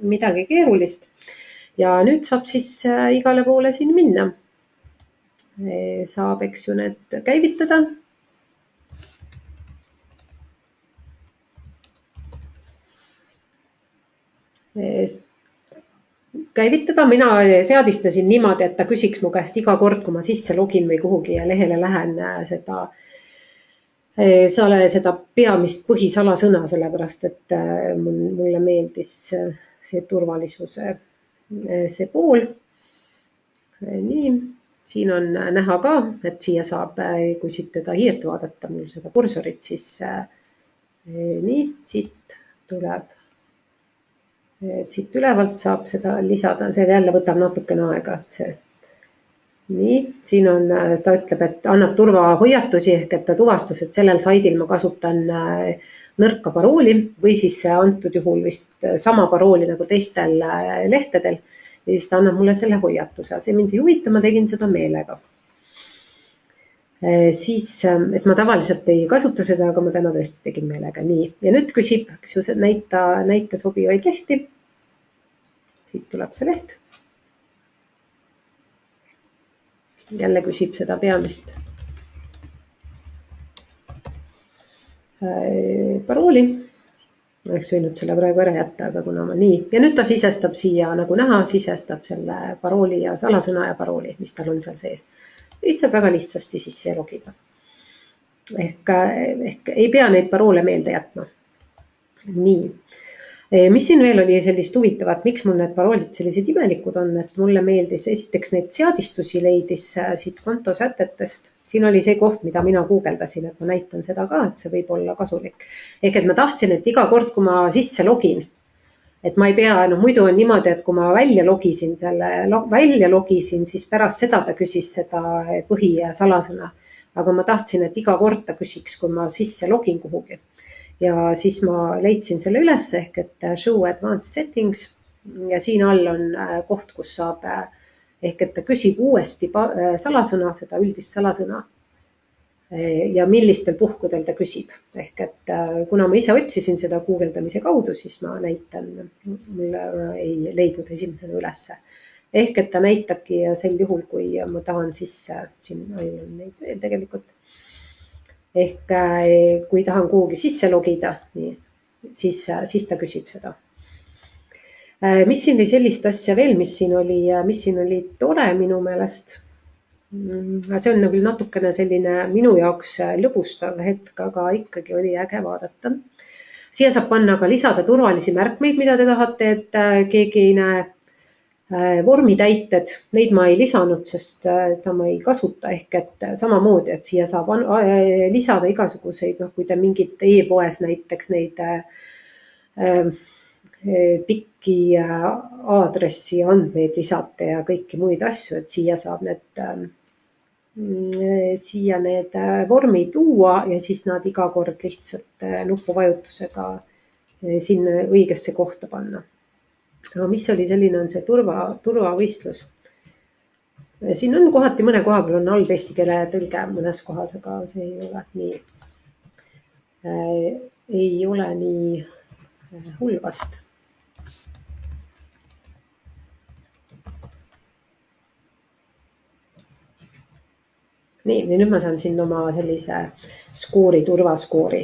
midagi keerulist. Ja nüüd saab siis igale poole siin minna. Saab, eks ju, need käivitada. Mina seadistasin niimoodi, et ta küsiks mu käest iga kord, kui ma sisse login või kuhugi ja lehele lähen seda peamist põhisalasõna, sellepärast et mulle meeldis see turvalisuse see pool. Nii, siin on näha ka, et siia saab, kui siit teda hiirt vaadata, mul seda kursorit, siis nii, siit tuleb. Siit ülevalt saab seda lisada, see jälle võtab natukene aega, et see. Nii, siin on, ta ütleb, et annab turvahoiatusi ehk et ta tuvastas, et sellel saidil ma kasutan nõrka parooli või siis antud juhul vist sama parooli nagu teistel lehtedel. Ja siis ta annab mulle selle hoiatuse. See mind ei huvita, ma tegin seda meelega. Siis, et ma tavaliselt ei kasuta seda, aga ma täna tõesti tegin meelega. Nii, ja nüüd küsib, näita sobivaid lehti. Siit tuleb see leht. Jälle küsib seda peamist parooli. Oleks võinud selle praegu ära jätta, aga kuna ma nii. Ja nüüd ta sisestab siia, nagu näha, sisestab selle parooli ja salasõna ja parooli, mis tal on seal sees. Mis saab väga lihtsasti sisse logida. Ehk ei pea neid paroole meelde jätma. Nii. Mis siin veel oli sellist huvitavat, miks mul need paroolid sellised imelikud on, et mulle meeldis, esiteks neid seadistusi leidis siit kontosätetest. Siin oli see koht, mida mina guugeldasin, et ma näitan seda ka, et see võib olla kasulik. Ehk et ma tahtsin, et iga kord, kui ma sisse login, et ma ei pea, muidu on niimoodi, et kui ma välja logisin, siis pärast seda ta küsis seda põhi- ja salasõna. Aga ma tahtsin, et iga kord ta küsiks, kui ma sisse login kuhugi. Ja siis ma leidsin selle üles ehk et show advanced settings ja siin all on koht, kus saab ehk et ta küsib uuesti salasõna, seda üldist salasõna ja millistel puhkudel ta küsib. Ehk et kuna ma ise otsisin seda guugeldamise kaudu, siis ma näitan, mulle ei leidnud esimesena ülesse. Ehk et ta näitabki sel juhul, kui ma tahan sisse, siin on neid veel tegelikult. Ehk kui tahan kuhugi sisse logida, siis ta küsib seda. Mis siin oli sellist asja veel, mis siin oli tore minu meelest. See on küll natukene selline minu jaoks lõbustav hetk, aga ikkagi oli äge vaadata. Siia saab panna ka lisada turvalisi märkmeid, mida te tahate, et keegi ei näe. Vormitäited, neid ma ei lisanud, sest ta ma ei kasuta ehk et samamoodi, et siia saab lisada igasuguseid, kui te mingit e-poes näiteks neid pikki aadressi andmeid lisate ja kõiki muid asju, et siia saab need vormi tuua ja siis nad iga kord lihtsalt nupuvajutusega sinna õigesse kohta panna. Aga mis oli selline on see turvavõistlus. Siin on kohati mõne koha peal on halb eesti keele tõlge mõnes kohas, aga see ei ole nii hull vast. Nii, ja nüüd ma saan siin oma sellise turvaskoori.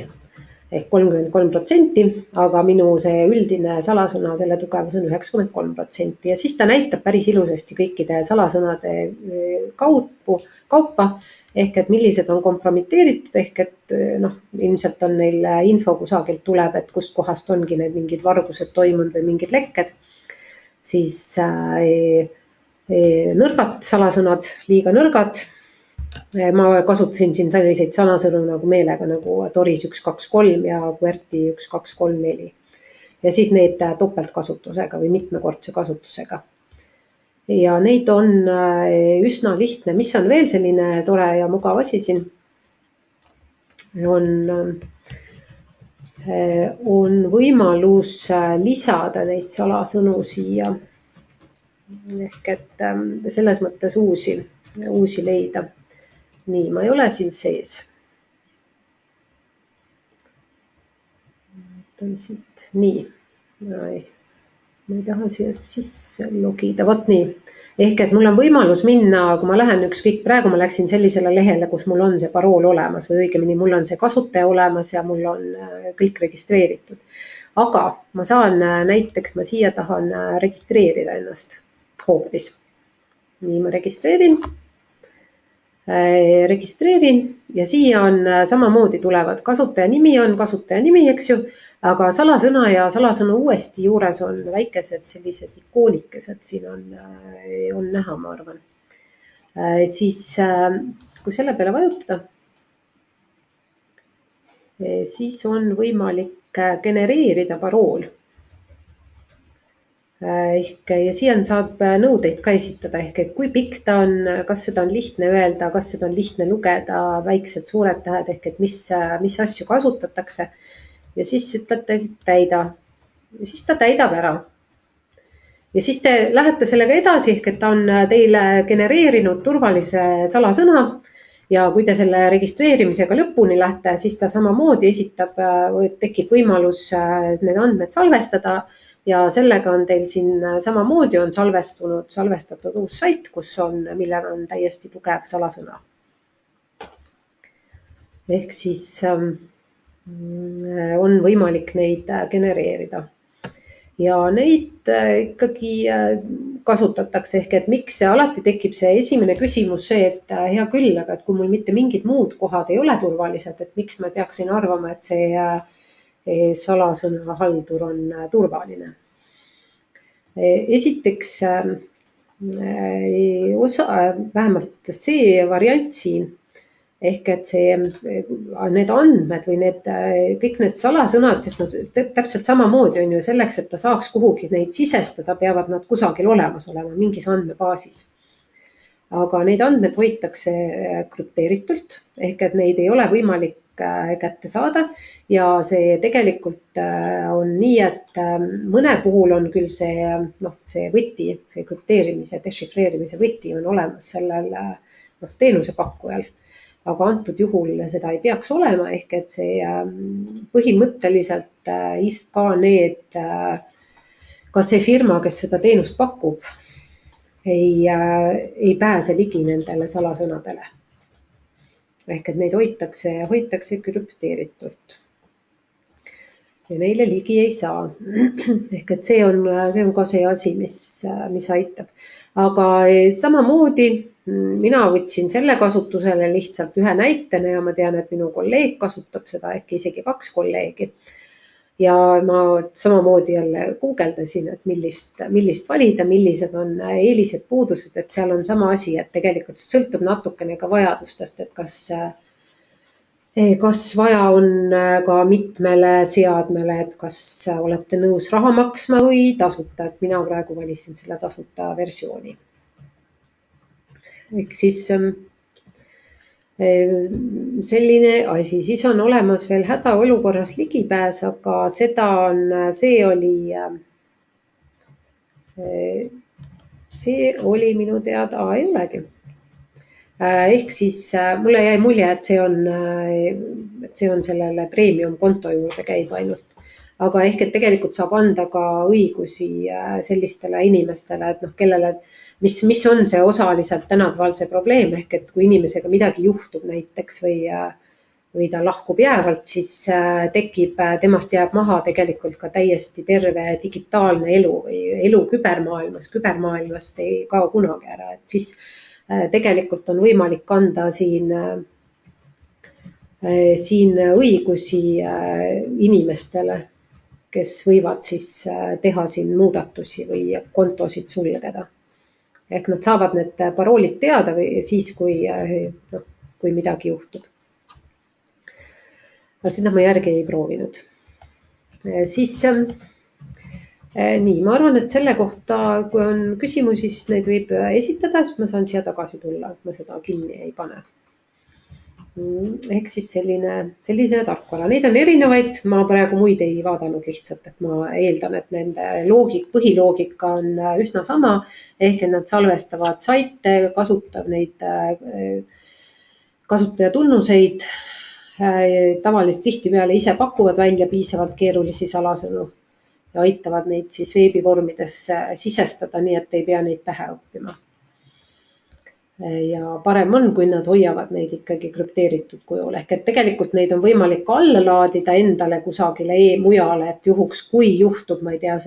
Ehk 33%, aga minu see üldine salasõna, selle tugevus on 93%. Ja siis ta näitab päris ilusasti kõikide salasõnade kaupa, ehk et millised on kompromiteeritud, ehk et ilmselt on neil info kusagilt tuleb, et kust kohast ongi need mingid vargused toimunud või mingid lekked. Siis nõrgad salasõnad, liiga nõrgad. Ma kasutasin siin selliseid salasõnu nagu meelega nagu Toris 123 ja QWERTY 1234. Ja siis need topeltkasutusega või mitmekordse kasutusega. Ja neid on üsna lihtne. Mis on veel selline tore ja mugav asi siin? On võimalus lisada neid salasõnu siia. Ehk et selles mõttes uusi leida. Nii, ma ei ole siin sees. vaatan siit, nii, ma ei taha siia sisse logida, vot nii. Ehk et mul on võimalus minna, kui ma lähen ükskõik, praegu ma läksin sellisele lehele, kus mul on see parool olemas või õigemini mul on see kasutaja olemas ja mul on kõik registreeritud. Aga ma saan näiteks, ma siia tahan registreerida ennast hoopis. Nii ma registreerin ja siia on samamoodi tulevad kasutaja nimi on kasutaja nimi, eks ju, aga salasõna ja salasõna uuesti juures on väikesed sellised ikoonikesed, siin on näha, ma arvan. Siis kui selle peale vajutada, siis on võimalik genereerida parool. Ja siia saab nõudeid ka esitada, ehk et kui pikk ta on, kas seda on lihtne öelda, kas seda on lihtne lugeda, väiksed, suured tähed, ehk et mis asju kasutatakse. Ja siis ütlete täida ja siis ta täidab ära. Ja siis te lähete sellega edasi, ehk et ta on teile genereerinud turvalise salasõna ja kui te selle registreerimisega lõpuni lähete, siis ta samamoodi esitab, tekib võimalus need andmed salvestada. Ja sellega on teil siin samamoodi on salvestatud uus sait, millel on täiesti tugev salasõna. Ehk siis on võimalik neid genereerida. Ja neid ikkagi kasutatakse, ehk et miks alati tekib see esimene küsimus see, et hea küll, aga et kui mul mitte mingid muud kohad ei ole turvalised, et miks ma peaksin arvama, et see salasõna haldur on turvaline. Esiteks, vähemalt see variant siin, ehk et need andmed või kõik need salasõnad, sest täpselt samamoodi on ju selleks, et ta saaks kuhugi neid sisestada, peavad nad kusagil olemas olema, mingis andmebaasis. Aga neid andmed hoitakse krüpteeritult, ehk et neid ei ole võimalik kätte saada ja see tegelikult on nii, et mõne puhul on küll see võti, see krüpteerimise, dešifreerimise võti on olemas sellel teenusepakkujal, aga antud juhul seda ei peaks olema, ehk et see põhimõtteliselt ka see firma, kes seda teenust pakub, ei pääse ligi nendele salasõnadele. Ehk et neid hoitakse krüpteeritult. Ja neile ligi ei saa. Ehk et see on ka see asi, mis aitab. Aga samamoodi mina võtsin selle kasutusele lihtsalt ühe näitena ja ma tean, et minu kolleeg kasutab seda, äkki isegi 2 kolleegi. Ja ma samamoodi jälle guugeldasin, et millist valida, millised on eelised, puudused, et seal on sama asi, et tegelikult see sõltub natukene ka vajadustest, et kas vaja on ka mitmele seadmele, et kas olete nõus raha maksma või tasuta, et mina praegu valisin selle tasuta versiooni. Ehk siis selline asi, siis on olemas veel hädaolukorras ligipääs, aga see oli minu teada, ei olegi. Ehk siis mulle jäi mulje, et see on sellele premium konto juurde käib ainult. Aga ehk et tegelikult saab anda ka õigusi sellistele inimestele, et kellele mis on see osaliselt tänapäeval see probleem, ehk et kui inimesega midagi juhtub näiteks või ta lahkub jäävalt, siis temast jääb maha tegelikult ka täiesti terve digitaalne elu või elu kübermaailmas. Kübermaailmast ei kao kunagi ära, et siis tegelikult on võimalik anda siin õigusi inimestele, kes võivad siis teha siin muudatusi või kontosid sulgeda. Ehk nad saavad need paroolid teada või siis, kui midagi juhtub. Aga seda ma järgi ei proovinud. Siis nii, ma arvan, et selle kohta, kui on küsimusi, siis neid võib esitada, siis ma saan siia tagasi tulla, et ma seda kinni ei pane. Ehk siis selline tarkvara. Neid on erinevaid, ma praegu muid ei vaadanud lihtsalt, et ma eeldan, et nende põhiloogika on üsna sama, ehk et nad salvestavad saite, kasutab neid kasutajatunnuseid tavaliselt tihtipeale ise pakuvad välja piisavalt keerulisi salasõnu ja aitavad neid siis veebivormidesse sisestada, nii et ei pea neid pähe õppima. Ja parem on, kui nad hoiavad neid ikkagi krüpteeritud kujul, ehk et tegelikult neid on võimalik alla laadida endale kusagile mujale, et juhuks, kui juhtub, ma ei tea,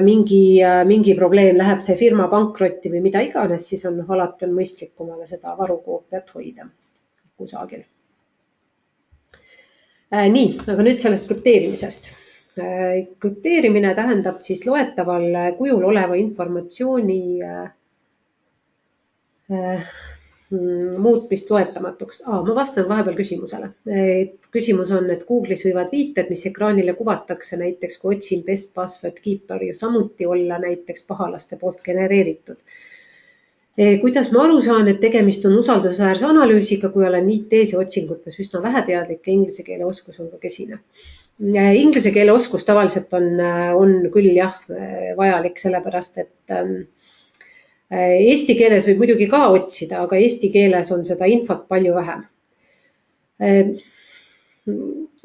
mingi probleem, läheb see firma pankrotti või mida iganes, siis on alati on mõistlik omale seda varukoopiat hoida kusagil. Nii, aga nüüd sellest krüpteerimisest. Krüpteerimine tähendab siis loetaval kujul oleva informatsiooni muutmist loetamatuks. Ma vastan vahepeal küsimusele. Küsimus on, et Google'is võivad viited, mis ekraanile kuvatakse, näiteks kui otsin best password keeper ju samuti olla näiteks pahalaste poolt genereeritud. Kuidas ma aru saan, et tegemist on usaldusväärse analüüsiga, kui olen IT-s ja otsingutes üsna väheteadlik ja inglise keele oskus on ka kesine. Inglise keele oskus tavaliselt on küll jah vajalik, sellepärast, et eesti keeles võib muidugi ka otsida, aga eesti keeles on seda infot palju vähem.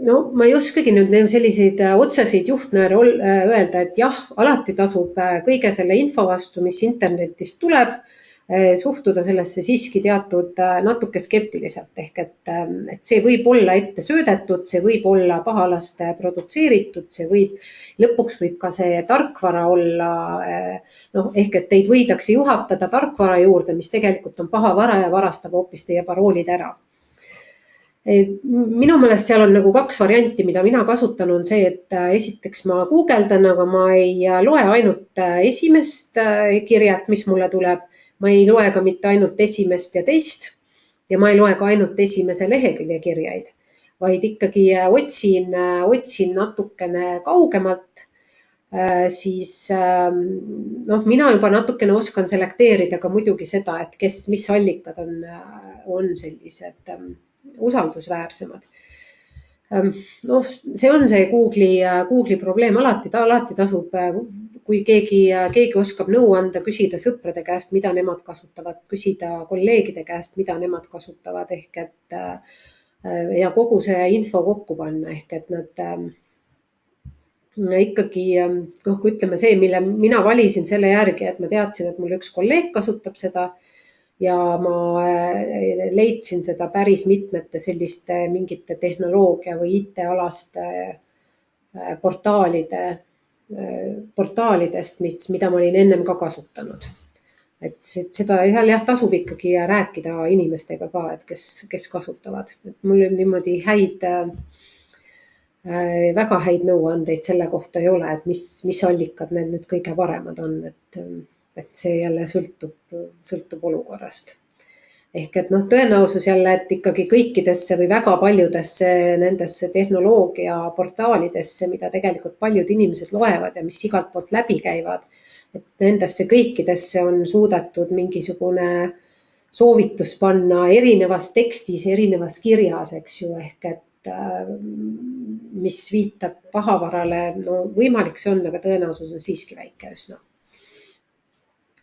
No, ma ei oskagi nüüd selliseid otseseid juhtnööre öelda, et jah, alati tasub kõige selle info vastu, mis internetist tuleb, suhtuda sellesse siiski teatud natuke skeptiliselt, ehk et see võib olla ette söödetud, see võib olla pahalaste produtseeritud, lõpuks võib ka see tarkvara olla, ehk et teid võidakse juhatada tarkvara juurde, mis tegelikult on paha vara ja varastab hoopis teie paroolid ära. Minu meelest seal on nagu kaks varianti, mida mina kasutan, on see, et esiteks ma guugeldan, aga ma ei loe ainult esimest kirjat, mis mulle tuleb. Ma ei loe ka mitte ainult esimest ja teist ja ma ei loe ka ainult esimese lehekülje kirjaid, vaid ikkagi otsin natukene kaugemalt, siis mina juba natukene oskan selekteerida ka muidugi seda, et mis allikad on sellised usaldusväärsemad. See on see Google'i probleem, alati tasub, kui keegi oskab nõu anda, küsida sõprade käest, mida nemad kasutavad, küsida kolleegide käest, mida nemad kasutavad, ehk et ja kogu see info kokku panna, ehk et nad ikkagi, kui ütleme see, mille mina valisin selle järgi, et ma teadsin, et mul üks kolleeg kasutab seda ja ma leidsin seda päris mitmete selliste mingite tehnoloogia või IT-alaste portaalidest, mida ma olin ennem ka kasutanud. Et seda jah, tasub ikkagi rääkida inimestega ka, et kes kasutavad. Et mul niimoodi väga häid nõuandeid selle kohta ei ole, et mis allikad need nüüd kõige paremad on, et see jälle sõltub olukorrast. Ehk et tõenäosus jälle, et ikkagi kõikidesse või väga paljudesse nendesse tehnoloogia portaalidesse, mida tegelikult paljud inimesed loevad ja mis igalt poolt läbi käivad, et nendesse kõikidesse on suudetud mingisugune soovitus panna erinevas tekstis, erinevas kirjas, eks ju, ehk et mis viitab pahavarale, võimalik see on, aga tõenäosus on siiski väike üsna.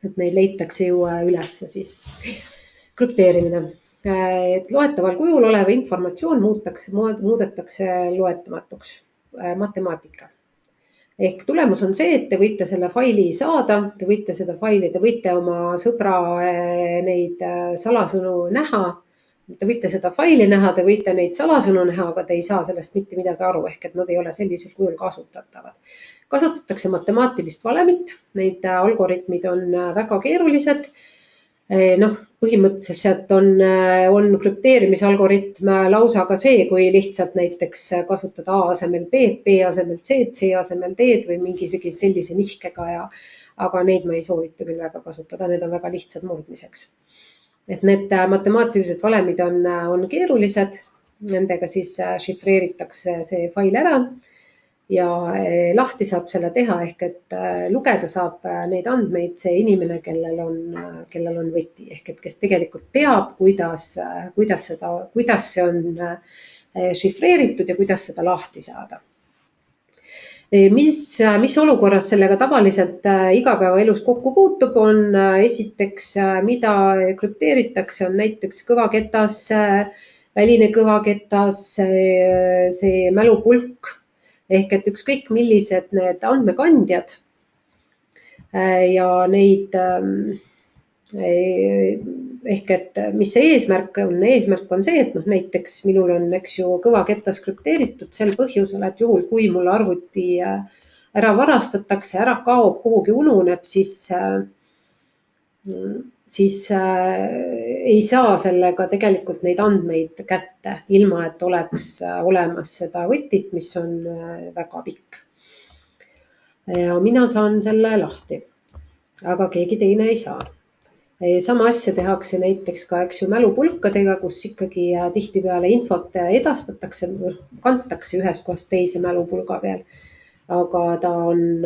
Et neid leitakse ju ülesse siis. Krüpteerimine. Et loetaval kujul oleva informatsioon muudetakse loetamatuks, matemaatika. Ehk tulemus on see, et te võite selle faili saada, te võite oma sõbra neid salasõnu näha, te võite seda faili näha, te võite neid salasõnu näha, aga te ei saa sellest mitte midagi aru, ehk et nad ei ole sellisel kujul kasutatavad. Kasutatakse matemaatilist valemit, neid algoritmid on väga keerulised. Põhimõtteliselt on krüpteerimisalgoritm lausa ka see, kui lihtsalt näiteks kasutada A asemel B, B asemel C, C asemel D või mingisugune sellise nihkega, aga neid ma ei soovita küll väga kasutada, need on väga lihtsad murdmiseks. Et need matemaatilised valemid on keerulised, nendega siis šifreeritakse see fail ära ja lahti saab selle teha, ehk et lugeda saab neid andmeid see inimene, kellel on võti, ehk et kes tegelikult teab, kuidas see on šifreeritud ja kuidas seda lahti saada. Mis olukorras sellega tavaliselt igapäevaelus kokku puutub, on esiteks, mida krüpteeritakse, on näiteks kõvaketas, väline kõvaketas, see mälupulk ehk et ükskõik millised need andmekandjad ja neid ehk et mis see eesmärk on see, et näiteks minul on, eks ju, kõvaketas krüpteeritud sel põhjusel, et juhul, kui mul arvuti ära varastatakse, ära kaob, kuhugi ununeb, siis ei saa sellega tegelikult neid andmeid kätte, ilma et oleks olemas seda võtit, mis on väga pikk. Ja mina saan selle lahti, aga keegi teine ei saa. Sama asja tehakse näiteks ka, eks ju, mälupulkadega, kus ikkagi tihtipeale infot edastatakse, kantakse ühest kohast teise mälupulga peal, aga ta on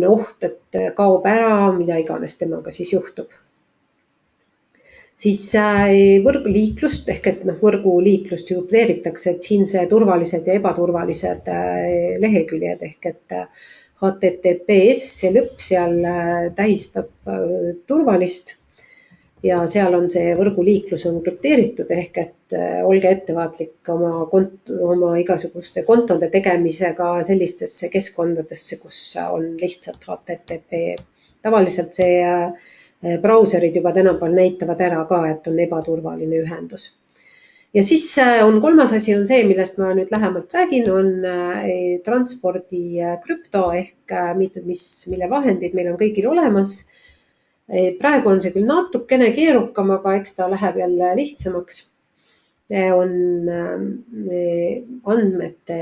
oht, et kaob ära, mida iganes temaga siis juhtub. Siis võrguliiklust ehk et võrguliiklust krüpteeritakse, et siin see turvalised ja ebaturvalised leheküljed ehk et HTTPS, see lõpp seal tähistab turvalist ja seal on see võrguliiklus on krüpteeritud ehk et olge ettevaatlik oma igasuguste kontode tegemisega sellistesse keskkondadesse, kus on lihtsalt HTTP. Tavaliselt see brauserid juba tänapäeval näitavad ära ka, et on ebaturvaline ühendus. Ja siis on kolmas asi on see, millest ma nüüd lähemalt räägin, on transpordi krüpto ehk mille vahendid meil on kõigil olemas. Praegu on see küll natukene keerukam, aga eks ta läheb jälle lihtsamaks. On andmete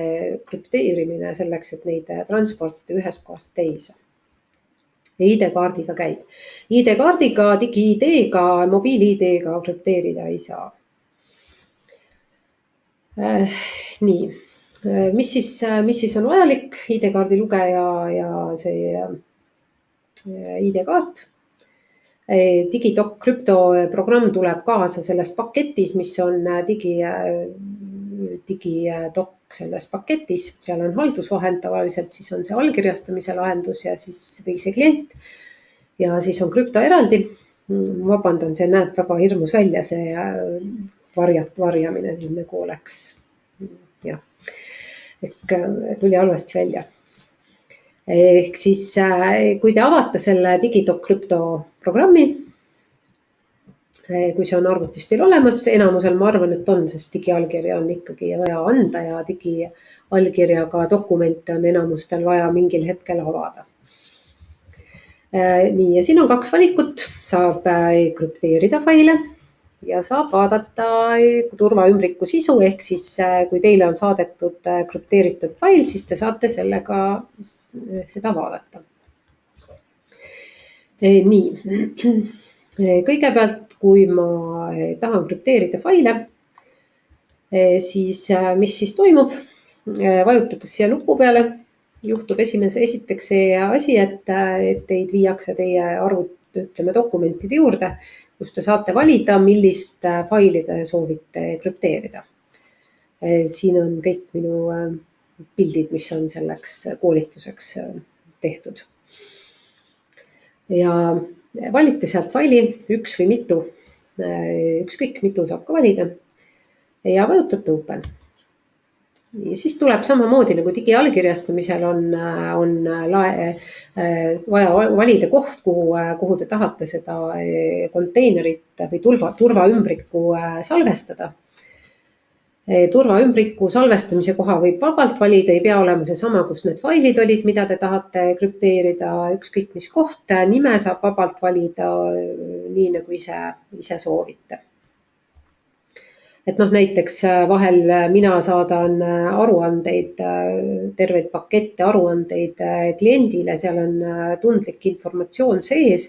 krüpteerimine selleks, et neid transportida ühest kohast teise. ID-kaardiga käib. ID-kaardiga, digi-ID-ga, mobiil-ID-ga krüpteerida ei saa. Nii, mis siis on vajalik? ID-kaardi lugeja ja see ID-kaart. Digidoc krüpto programm tuleb kaasa selles paketis, mis on Digidoc selles paketis. Seal on haldusvahend tavaliselt, siis on see allkirjastamise lahendus ja siis see klient ja siis on krüpto eraldi. Vabandan, see näeb väga hirmus välja, see varjamine siin nagu oleks, jah, tuli halvasti välja. Ehk siis, kui te avate selle Digidoc krüpto programmi, kui see on arvutis teil olemas, enamusel ma arvan, et on, sest digiallkirja on ikkagi vaja anda ja digiallkirjaga dokumente on enamustel vaja mingil hetkel avada. Nii, ja siin on kaks valikut, saab krüpteerida faile ja saab vaadata turvaümbriku sisu, ehk siis kui teile on saadetud krüpteeritud fail, siis te saate sellega seda vaadata. Nii, kõigepealt, kui ma tahan krüpteerida faile, siis mis siis toimub? Vajutades siia nupu peale, juhtub esiteks see asi, et teid viiakse teie dokumentide juurde, kus te saate valida, millist faili te soovite krüpteerida. Siin on kõik minu pildid, mis on selleks koolituseks tehtud. Ja valite sealt faili, üks või mitu, ükskõik mitu saab ka valida ja vajutate open. Ja siis tuleb samamoodi nagu digiallkirjastamisel on vaja valida koht, kuhu te tahate seda konteinerit või turvaümbriku salvestada. Turvaümbriku salvestamise koha võib vabalt valida, ei pea olema see sama, kus need failid olid, mida te tahate krüpteerida, ükskõik mis koht, nime saab vabalt valida nii, nagu ise soovite. Et näiteks vahel mina saadan aruandeid, terveid pakette aruandeid kliendile, seal on tundlik informatsioon sees,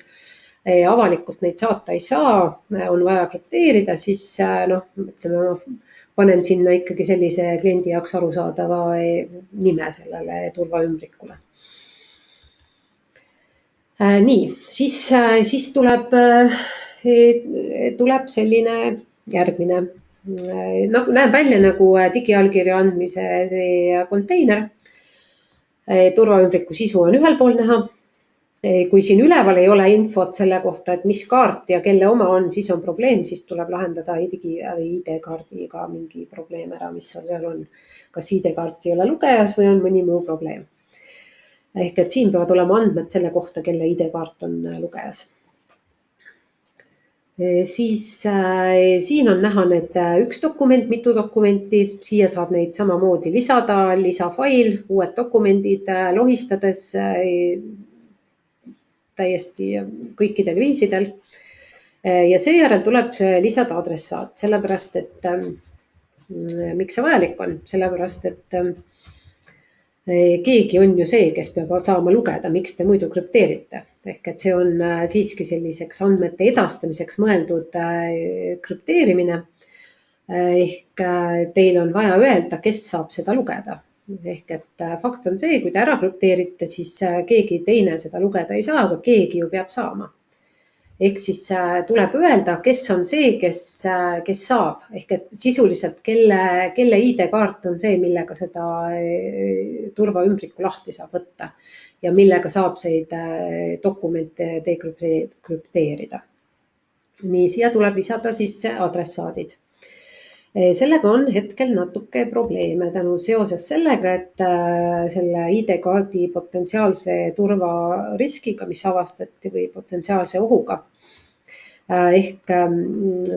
avalikult neid saata ei saa, on vaja krüpteerida, siis ütleme, panen sinna ikkagi sellise kliendi jaoks arusaadava nime sellele turvaümbrikule. Nii, siis tuleb selline järgmine näeb välja nagu digiallkirja andmise see konteiner. Turvaümbriku sisu on ühel pool näha. Kui siin üleval ei ole infot selle kohta, et mis kaart ja kelle oma on, siis on probleem, siis tuleb lahendada ID-kaardiga mingi probleem ära, mis seal on. Kas ID-kaart ei ole lugejas või on mõni muu probleem. Ehk et siin peavad olema andmed selle kohta, kelle ID-kaart on lugejas. Siis siin on näha need üks dokument, mitu dokumenti, siia saab neid samamoodi lisada, lisafail, uued dokumendid lohistades täiesti kõikidel viisidel. Ja seejärel tuleb lisada adressaat, sellepärast, et miks see vajalik on, sellepärast, et keegi on ju see, kes peab saama lugeda, miks te muidu krüpteerite. Ehk et see on siiski selliseks andmete edastamiseks mõeldud krüpteerimine. Ehk teil on vaja öelda, kes saab seda lugeda. Ehk et fakt on see, kui te ära krüpteerite, siis keegi teine seda lugeda ei saa, aga keegi ju peab saama. Ehk siis tuleb öelda, kes on see, kes saab. Ehk et sisuliselt, kelle ID-kaart on see, millega seda turvaümbriku lahti saab võtta ja millega saab neid dokumente dekrüpteerida. Nii, siia tuleb lisada siis adressaadid. Sellega on hetkel natuke probleeme seoses sellega, et selle ID-kaardi potentsiaalse turvariskiga, mis avastati või potentsiaalse ohuga. Ehk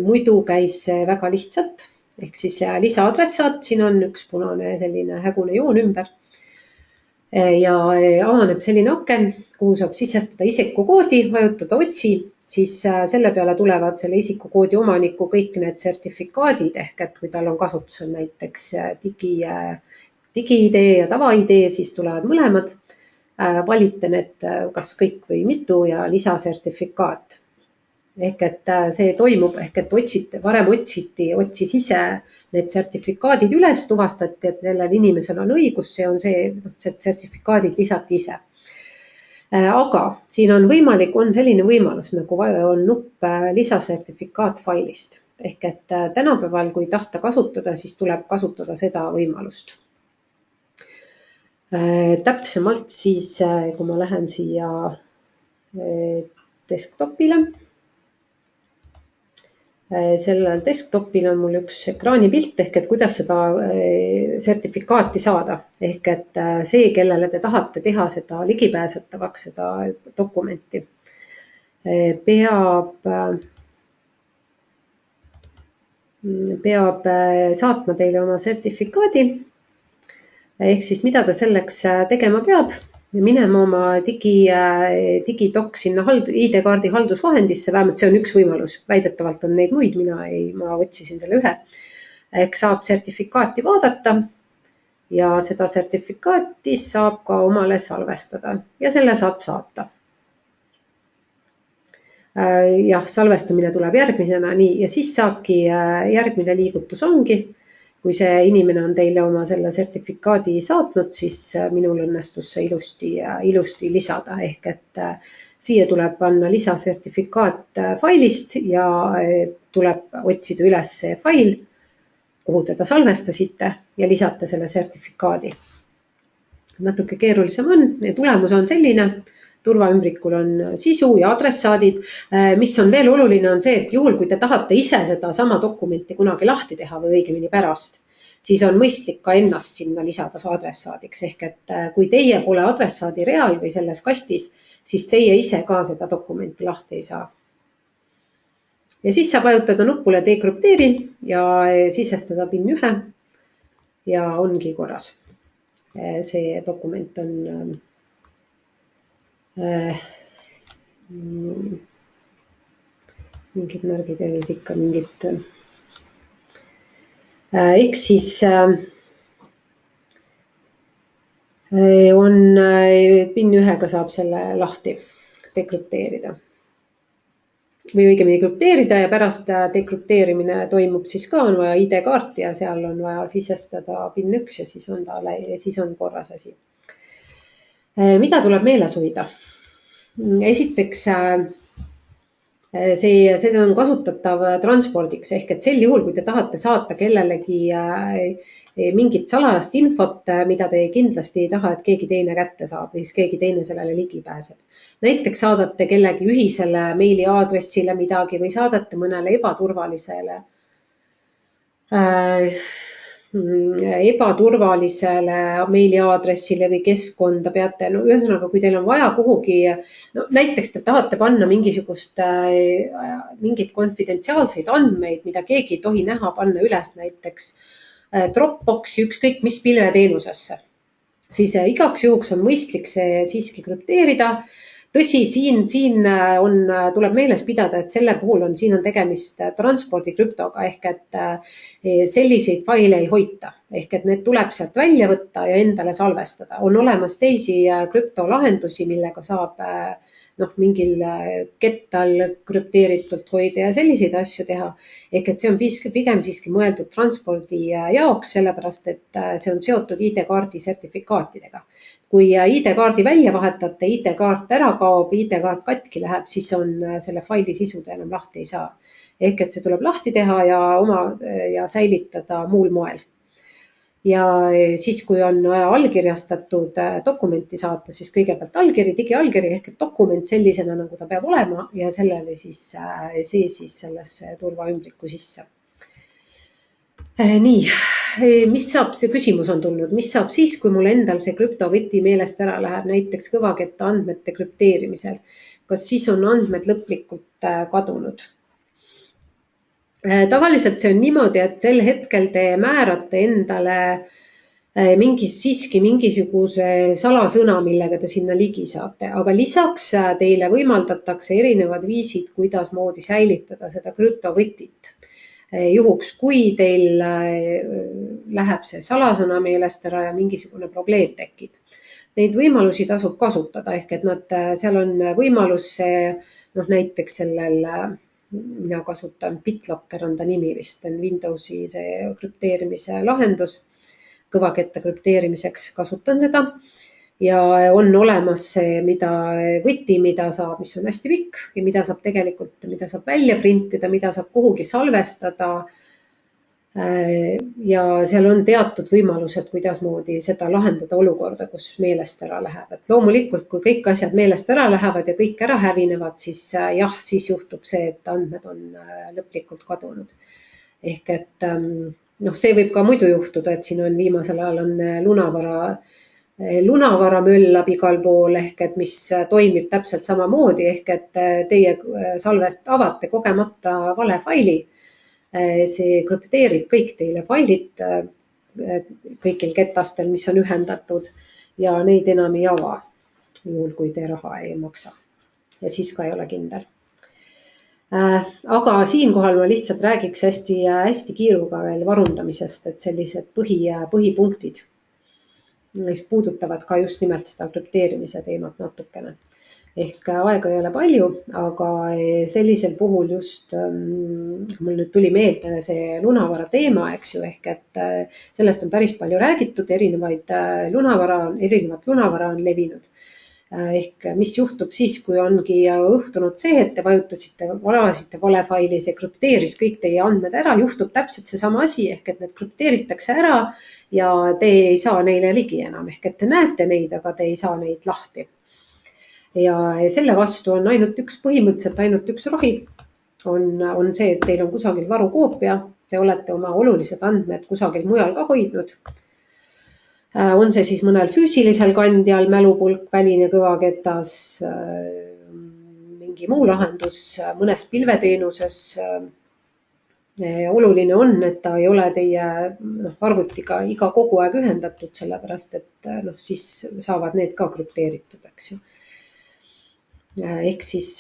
muidu käis väga lihtsalt, ehk siis lisaadressaat, siin on üks punane selline hägune joon ümber. Ja avaneb selline aken, kuhu saab sisestada isikukoodi, vajutada otsi, siis selle peale tulevad selle isikukoodi omaniku kõik need sertifikaadid, ehk et kui tal on kasutusel näiteks digi-ID ja tava-ID, siis tulevad mõlemad. Valite need kas kõik või mitu ja lisasertifikaat. Ehk et see toimub, ehk et varem otsis ise need sertifikaadid üles, tuvastati, et sellel inimesel on õigus, see on see, sertifikaadid lisati ise. Aga siin on selline võimalus, nagu on nupp lisasertifikaat failist. Ehk et tänapäeval, kui tahta kasutada, siis tuleb kasutada seda võimalust. Täpsemalt siis, kui ma lähen siia desktopile, sellel desktopil on mul üks ekraanipilt, ehk et kuidas seda sertifikaati saada. Ehk et see, kellele te tahate teha seda ligipääsetavaks, seda dokumenti, peab saatma teile oma sertifikaadi. Ehk siis mida ta selleks tegema peab? Minema oma digidoc sinna ID-kaardi haldusvahendisse, vähemalt see on üks võimalus, väidetavalt on neid muid, ma otsisin selle ühe. Ehk saab sertifikaati vaadata ja seda sertifikaati saab ka omale salvestada ja selle saab saata. Jah, salvestamine tuleb järgmisena, nii, ja siis saabki järgmine liigutus ongi. Kui see inimene on teile oma selle sertifikaadi saatnud, siis minul õnnestus see ilusti lisada. Ehk et siia tuleb panna lisasertifikaat failist ja tuleb otsida üles see fail, kuhu teda salvestasite ja lisate selle sertifikaadi. Natuke keerulisem on ja tulemus on selline. Turvaümbrikul on sisu ja adressaadid. Mis on veel oluline on see, et juhul, kui te tahate ise seda sama dokumenti kunagi lahti teha või õigemini pärast, siis on mõistlik ka ennast sinna lisada adressaadiks. Ehk et kui teie pole adressaadi real või selles kastis, siis teie ise ka seda dokumenti lahti ei saa. Ja siis saab vajutada nupule dekrüpteeri ja sisestada PIN 1 ja ongi korras. See dokument on mingid märgid olid ikka mingid. Ehk siis on PIN 1-ga saab selle lahti dekrüpteerida. Või õigemini krüpteerida ja pärast dekrüpteerimine toimub siis ka, on vaja ID-kaarti ja seal on vaja sisestada PIN 1 ja siis on korras asi. Mida tuleb meeles hoida? Esiteks See on kasutatav transpordiks ehk et sel juhul, kui te tahate saata kellelegi mingit salajast infot, mida te kindlasti ei taha, et keegi teine kätte saab või siis keegi teine sellele ligi pääseb. Näiteks saadate kellegi ühisele meiliaadressile midagi või saadate mõnele ebaturvalisele meiliaadressile või keskkonda peate, no ühesõnaga, kui teil on vaja kuhugi, no näiteks te tahate panna mingit konfidentsiaalseid andmeid, mida keegi ei tohi näha, panna üles näiteks Dropboxi, ükskõik mis pilveteenusesse, siis igaks juhuks on mõistlik see siiski krüpteerida. Tõsi, siin tuleb meeles pidada, et selle puhul siin on tegemist transpordikrüptoga ehk et selliseid faile ei hoita. Ehk et need tuleb sealt välja võtta ja endale salvestada. On olemas teisi krüptolahendusi, millega saab mingil kettal krüpteeritult hoida ja selliseid asju teha. Ehk et see on pigem siiski mõeldud transpordi jaoks, sellepärast et see on seotud ID-kaardi sertifikaatidega. Kui ID-kaardi välja vahetate, ID-kaart ära kaob, ID-kaart katki läheb, siis on selle faili sisuda enam lahti ei saa. Ehk et see tuleb lahti teha ja säilitada muul moel. Ja siis, kui on allkirjastatud dokumenti saata, siis kõigepealt allkiri, digiallkiri ehk et dokument sellisena, nagu ta peab olema ja sellele siis sellesse turvaümbriku sisse. Nii, mis saab, see küsimus on tulnud, mis saab siis, kui mul endal see krüptovõti meelest ära läheb, näiteks kõvaketta andmete krüpteerimisel? Kas siis on andmed lõplikult kadunud? Tavaliselt see on niimoodi, et sel hetkel te määrate endale siiski mingisuguse salasõna, millega te sinna ligi saate, aga lisaks teile võimaldatakse erinevad viisid, kuidas moodi säilitada seda krüptovõtit. Juhuks, kui teil läheb see salasõna meelest ära ja mingisugune probleem tekib. Neid võimalusi tasub kasutada, ehk et seal on võimalus näiteks sellel, mina kasutan BitLocker on ta nimi vist, on Windowsi see krüpteerimise lahendus, kõvaketta krüpteerimiseks kasutan seda. Ja on olemas see võti, mis on hästi pikk ja mida saab välja printida, mida saab kuhugi salvestada. Ja seal on teatud võimalused, kuidas moodi seda lahendada olukorda, kus meelest ära läheb. Et loomulikult, kui kõik asjad meelest ära lähevad ja kõik ära hävinevad, siis siis juhtub see, et andmed on lõplikult kadunud. Ehk et see võib ka muidu juhtuda, et siin on viimasel ajal on lunavara möllab igal pool, ehk et mis toimib täpselt samamoodi, ehk et teie avate kogemata vale faili. See krüpteerib kõik teile failid kõigil ketastel, mis on ühendatud ja neid enam ei ava, juhul kui te raha ei maksa. Ja siis ka ei ole kindel. Aga siinkohal ma lihtsalt räägiks hästi kiiruga veel varundamisest, et sellised põhipunktid, mis puudutavad ka just nimelt seda krüpteerimise teemat natukene. Ehk aega ei ole palju, aga sellisel puhul just mul nüüd tuli meelde see lunavara teema, eks ju, ehk et sellest on päris palju räägitud, erinevat lunavara on levinud. Ehk mis juhtub siis, kui ongi õhtunud see, et te valasite vale faili, see krüpteeris kõik teie andmed ära, juhtub täpselt seesama asi, ehk et need krüpteeritakse ära ja te ei saa neile ligi enam, ehk et te näete neid, aga te ei saa neid lahti. Ja selle vastu on põhimõtteliselt ainult üks rohi, on see, et teil on kusagil varukoopia, te olete oma olulised andmed kusagil mujal ka hoidnud. On see siis mõnel füüsilisel kandjal, mälupulk, väline kõvaketas, mingi muu lahendus, mõnes pilveteenuses. Oluline on, et ta ei ole teie arvutiga kogu aeg ühendatud, sellepärast et siis saavad need ka krüpteeritud, eks ju. Ehk siis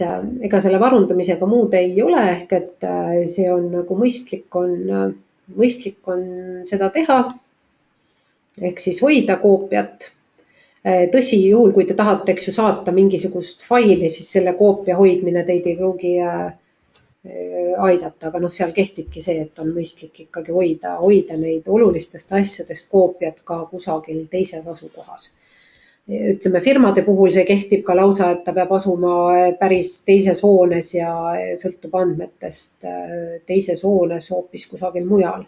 ega selle varundamisega muud ei ole, ehk et see on nagu mõistlik on seda teha, ehk siis hoida koopiat. Tõsi, juhul kui te tahate saata mingisugust faili, siis selle koopia hoidmine teid ei pruugi aidata, aga seal kehtibki see, et on mõistlik ikkagi hoida neid olulistest asjadest koopiat ka kusagil teises asukohas. ütleme, firmade puhul see kehtib ka lausa, et ta peab asuma päris teises hoones ja sõltub andmetest teises hoones hoopis kusagil mujal.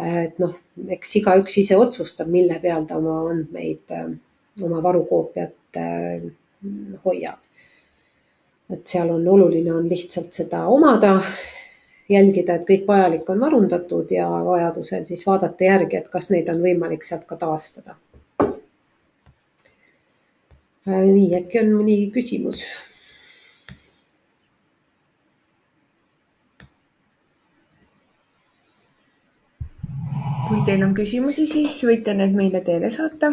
Et noh, eks igaüks ise otsustab, mille peal ta oma andmeid, oma varukoopiat hoiab. Et seal on oluline on lihtsalt seda omada, jälgida, et kõik vajalik on varundatud ja vajadusel siis vaadata järgi, et kas neid on võimalik sealt ka taastada. Nii, äkki on mõni küsimus? Kui teil on küsimusi, siis võite need meile teile saata.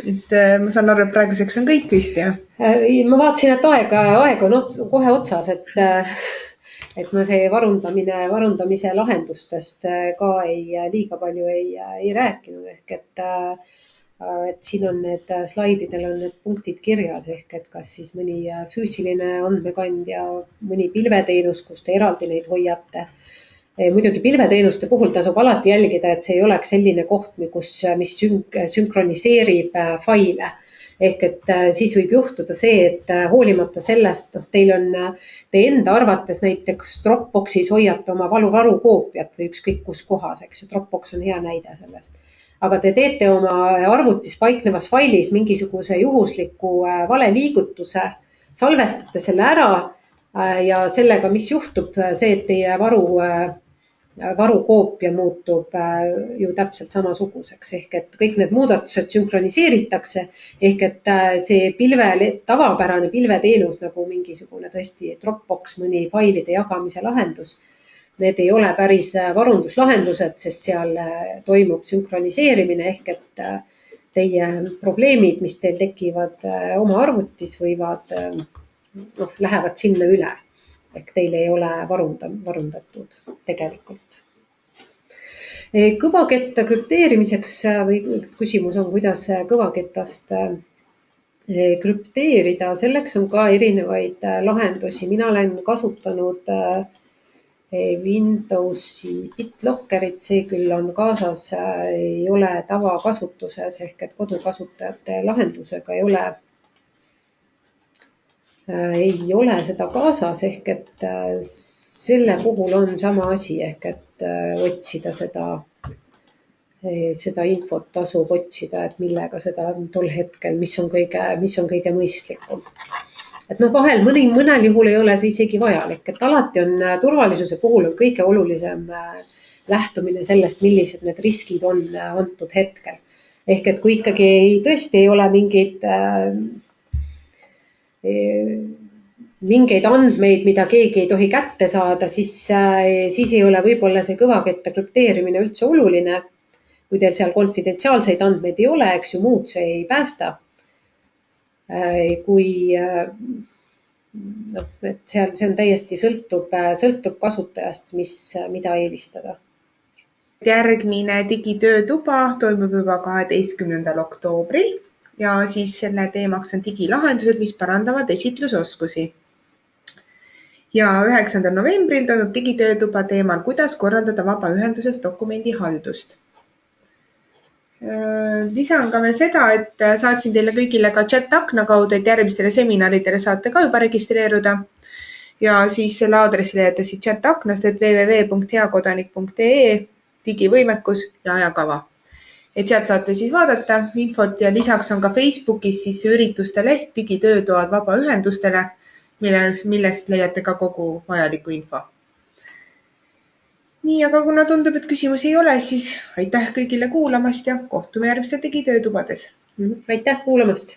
Et ma saan aru, et praeguseks on kõik vist, jah? Ma vaatasin, et aeg on kohe otsas, et ma see varundamise lahendustest ka liiga palju ei rääkinud, ehk et siin on need slaididel on need punktid kirjas, ehk et kas siis mõni füüsiline andmekandja, mõni pilveteenus, kus te eraldi neid hoiate. Muidugi pilveteenuste puhul tasub alati jälgida, et see ei oleks selline koht, mis sünkroniseerib faile. Ehk et siis võib juhtuda see, et hoolimata sellest, teil on te enda arvates näiteks Dropboxis hoiate oma varukoopiat või ükskõik kus kohas, eks ju, Dropbox on hea näide sellest. Aga te teete oma arvutis paiknevas failis mingisuguse juhusliku valeliigutuse, salvestate selle ära ja sellega, mis juhtub, see, et teie varukoopia muutub ju täpselt samasuguseks, ehk et kõik need muudatused sünkroniseeritakse, ehk et see tavapärane pilveteenus nagu mingisugune tõesti Dropbox, mõni failide jagamise lahendus, need ei ole päris varunduslahendused, sest seal toimub sünkroniseerimine, ehk et teie probleemid, mis teil tekivad oma arvutis, lähevad sinna üle. Ehk teil ei ole varundatud tegelikult. Kõvaketta krüpteerimiseks või küsimus on, kuidas kõvaketast krüpteerida. Selleks on ka erinevaid lahendusi. Mina olen kasutanud Windowsi BitLockerit, see küll on kaasas, ei ole tavakasutuses, ehk et kodukasutajate lahendusega ei ole seda kaasas, ehk et selle puhul on sama asi, ehk et otsida seda infot tasub otsida, et millega seda tol hetkel, mis on kõige mõistlikum. Et vahel mõnel juhul ei ole see isegi vajalik, et alati on turvalisuse puhul on kõige olulisem lähtumine sellest, millised need riskid on antud hetkel. Ehk et kui ikkagi tõesti ei ole mingeid andmeid, mida keegi ei tohi kätte saada, siis ei ole võib-olla see kõvaketta krüpteerimine üldse oluline. Kui teil seal konfidentsiaalseid andmeid ei ole, eks ju, muud see ei päästa. Et see on täiesti sõltub kasutajast, mida eelistada. Järgmine digitöötuba toimub juba 12. oktoobril ja siis selle teemaks on digilahendused, mis parandavad esitlusoskusi. Ja 9. novembril toimub digitöötuba teemal, kuidas korraldada vabaühenduses dokumendihaldust. Lisan ka veel seda, et saatsin teile kõigile ka chat-akna kaudu, et järgmistele seminaridele saate ka juba registreeruda. Ja siis selle aadressi leiate siit chat-aknast, et www.heakodanik.ee digivõimekus ja ajakava. Et sealt saate siis vaadata infot ja lisaks on ka Facebookis siis ürituste leht digitöötoad vabaühendustele, millest leiate ka kogu vajaliku info. Nii, aga kuna tundub, et küsimusi ei ole, siis aitäh kõigile kuulamast ja kohtume järgmistel digitöötubades. Aitäh kuulamast!